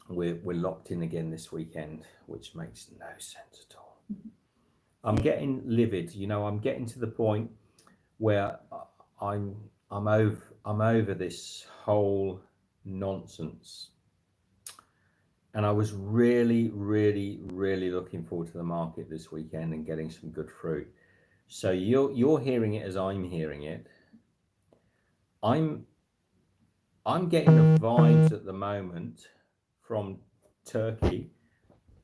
we're locked in again this weekend, which makes no sense at all. I'm getting livid. You know, I'm getting to the point where I'm over this whole nonsense. And I was really, really, really looking forward to the market this weekend and getting some good fruit. So you're hearing it as I'm hearing it. I'm getting the vibes at the moment from Turkey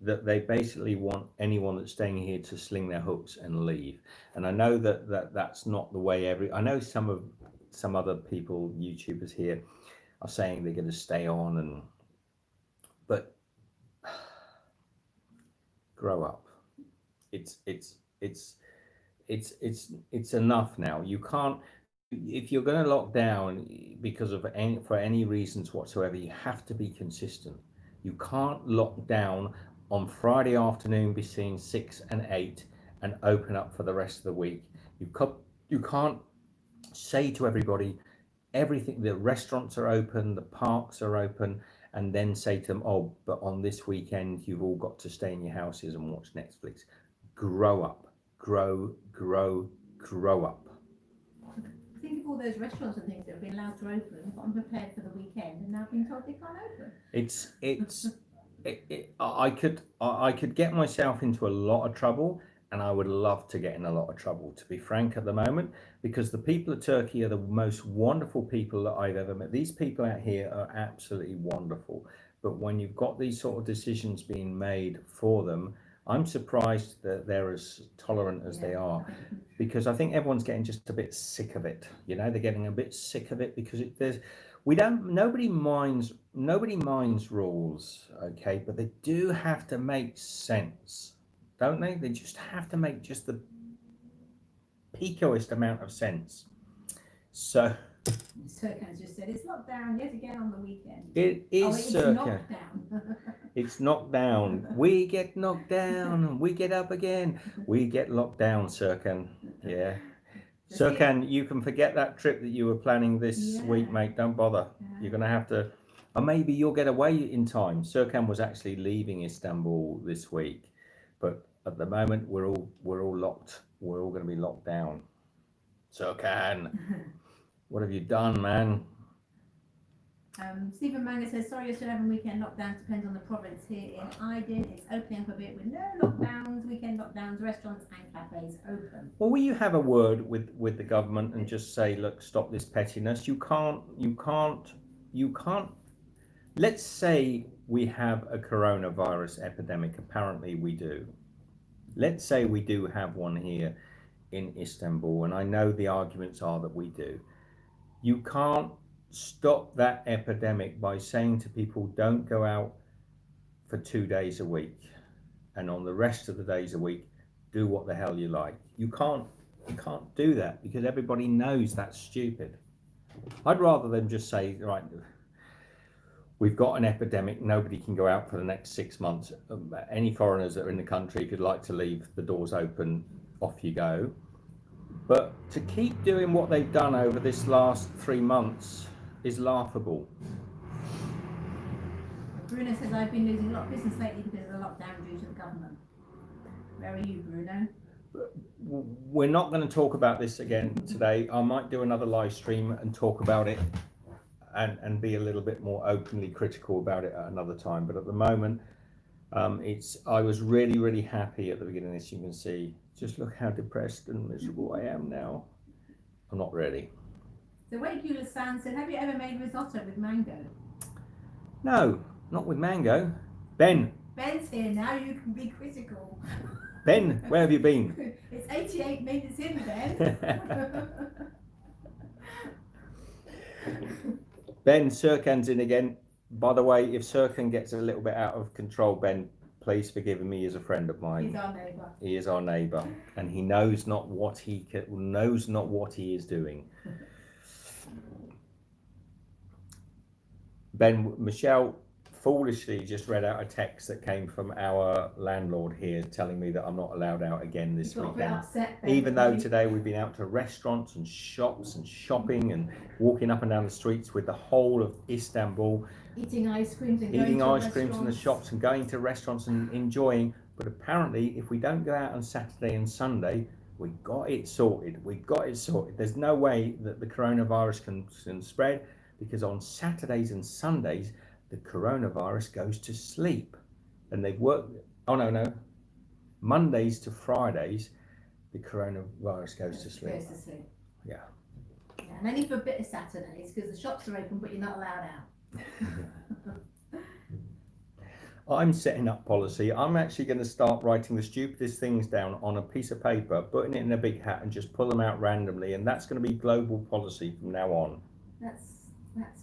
that they basically want anyone that's staying here to sling their hooks and leave. And I know that's not the way I know some other people, YouTubers here, are saying they're going to stay on, but grow up. It's enough now. You can't, if you're going to lock down because of for any reasons whatsoever, you have to be consistent. You can't lock down on Friday afternoon between 6 and 8 and open up for the rest of the week. You can't say to everybody everything, the restaurants are open, the parks are open, and then say to them, oh, but on this weekend you've all got to stay in your houses and watch Netflix. Grow up. Grow up. Think of all those restaurants and things that have been allowed to open, got unprepared for the weekend, and now being told they can't open. I could get myself into a lot of trouble, and I would love to get in a lot of trouble, to be frank, at the moment, because the people of Turkey are the most wonderful people that I've ever met. These people out here are absolutely wonderful, but when you've got these sort of decisions being made for them, I'm surprised that they're as tolerant as they are, because I think everyone's getting just a bit sick of it. You know, they're getting a bit sick of it because nobody minds rules, okay, but they do have to make sense, don't they? They just have to make just the picoest amount of sense. So Serkan's just said it's locked down yet again on the weekend. It is Serkan. It's knocked down. We get knocked down, we get up again. We get locked down, Serkan. Yeah. Serkan, you can forget that trip that you were planning this week, mate. Don't bother. You're going to have to, or maybe you'll get away in time. Serkan was actually leaving Istanbul this week, but at the moment we're all locked. We're all going to be locked down. Serkan, what have you done, man? Stephen Manga says, sorry, you're still having weekend lockdowns, depends on the province. Here in Aydin, it's opening up a bit with no lockdowns, weekend lockdowns, restaurants and cafes open. Well, will you have a word with the government and just say, look, stop this pettiness? You can't, let's say we have a coronavirus epidemic, apparently we do. Let's say we do have one here in Istanbul, and I know the arguments are that we do. You can't stop that epidemic by saying to people, don't go out for 2 days a week, and on the rest of the days a week, do what the hell you like. You can't do that, because everybody knows that's stupid. I'd rather them just say, right, we've got an epidemic, nobody can go out for the next 6 months. Any foreigners that are in the country, if you'd like to leave, the door's open, off you go. But to keep doing what they've done over this last 3 months is laughable. Bruno says, I've been losing a lot of business lately because of the lockdown due to the government. Where are you, Bruno? We're not going to talk about this again today. I might do another live stream and talk about it and be a little bit more openly critical about it at another time. But at the moment, I was really, really happy at the beginning, as you can see. Just look how depressed and miserable I am now. I'm not really. So Wakula San said, have you ever made risotto with mango? No, not with mango. Ben's here now, you can be critical. Ben, where have you been? It's 88 minutes in, Ben. Ben, Serkan's in again. By the way, if Serkan gets a little bit out of control, Ben, please forgive him. He is a friend of mine. He's our neighbour. He is our neighbour, and he knows not what he is doing. Ben, Michelle foolishly just read out a text that came from our landlord here telling me that I'm not allowed out again this weekend. Upset, Ben, Even though today we've been out to restaurants and shops and shopping and walking up and down the streets with the whole of Istanbul, eating ice creams and eating going to ice creams in the shops and going to restaurants and enjoying. But apparently, if we don't go out on Saturday and Sunday, we got it sorted. We got it sorted. There's no way that the coronavirus can spread, because on Saturdays and Sundays, the coronavirus goes to sleep. And they've worked, Mondays to Fridays, the coronavirus goes to sleep. Goes to sleep. Yeah. And only for a bit of Saturdays, because the shops are open, but you're not allowed out. I'm setting up policy. I'm actually going to start writing the stupidest things down on a piece of paper, putting it in a big hat and just pull them out randomly, and that's going to be global policy from now on. That's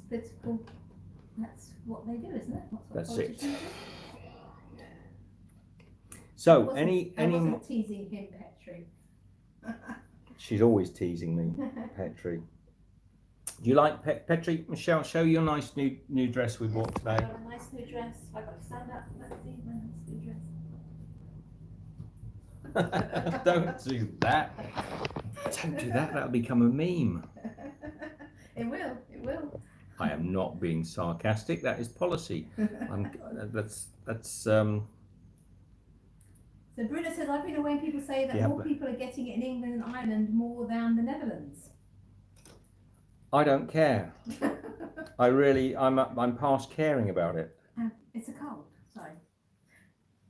political. That's what they do, isn't it? That's it. Do. So I any wasn't teasing him, Petri. She's always teasing me, Petri. Do you like Petri? Michelle, show your nice new dress we bought today. I got a nice new dress. I got to stand up. Let's see my nice new dress. Don't do that. Don't do that. That'll become a meme. It will. It will. I am not being sarcastic. That is policy. That's. So Bruno says, I've been aware people say that more people are getting it in England and Ireland more than the Netherlands. I don't care. I'm past caring about it. It's a cold. Sorry.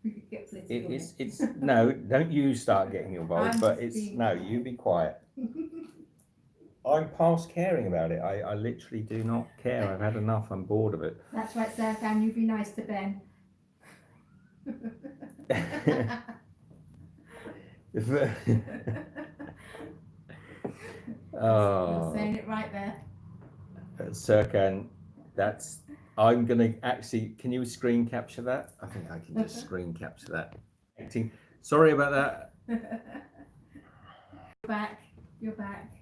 We could get political. It's no. Don't you start getting involved. But it's no. You be quiet. I'm past caring about it. I literally do not care. I've had enough. I'm bored of it. That's right, Serkan. You be nice to Ben. You're saying it right there. Serkan, I'm gonna actually. Can you screen capture that? I think I can just screen capture that. Sorry about that. You're back.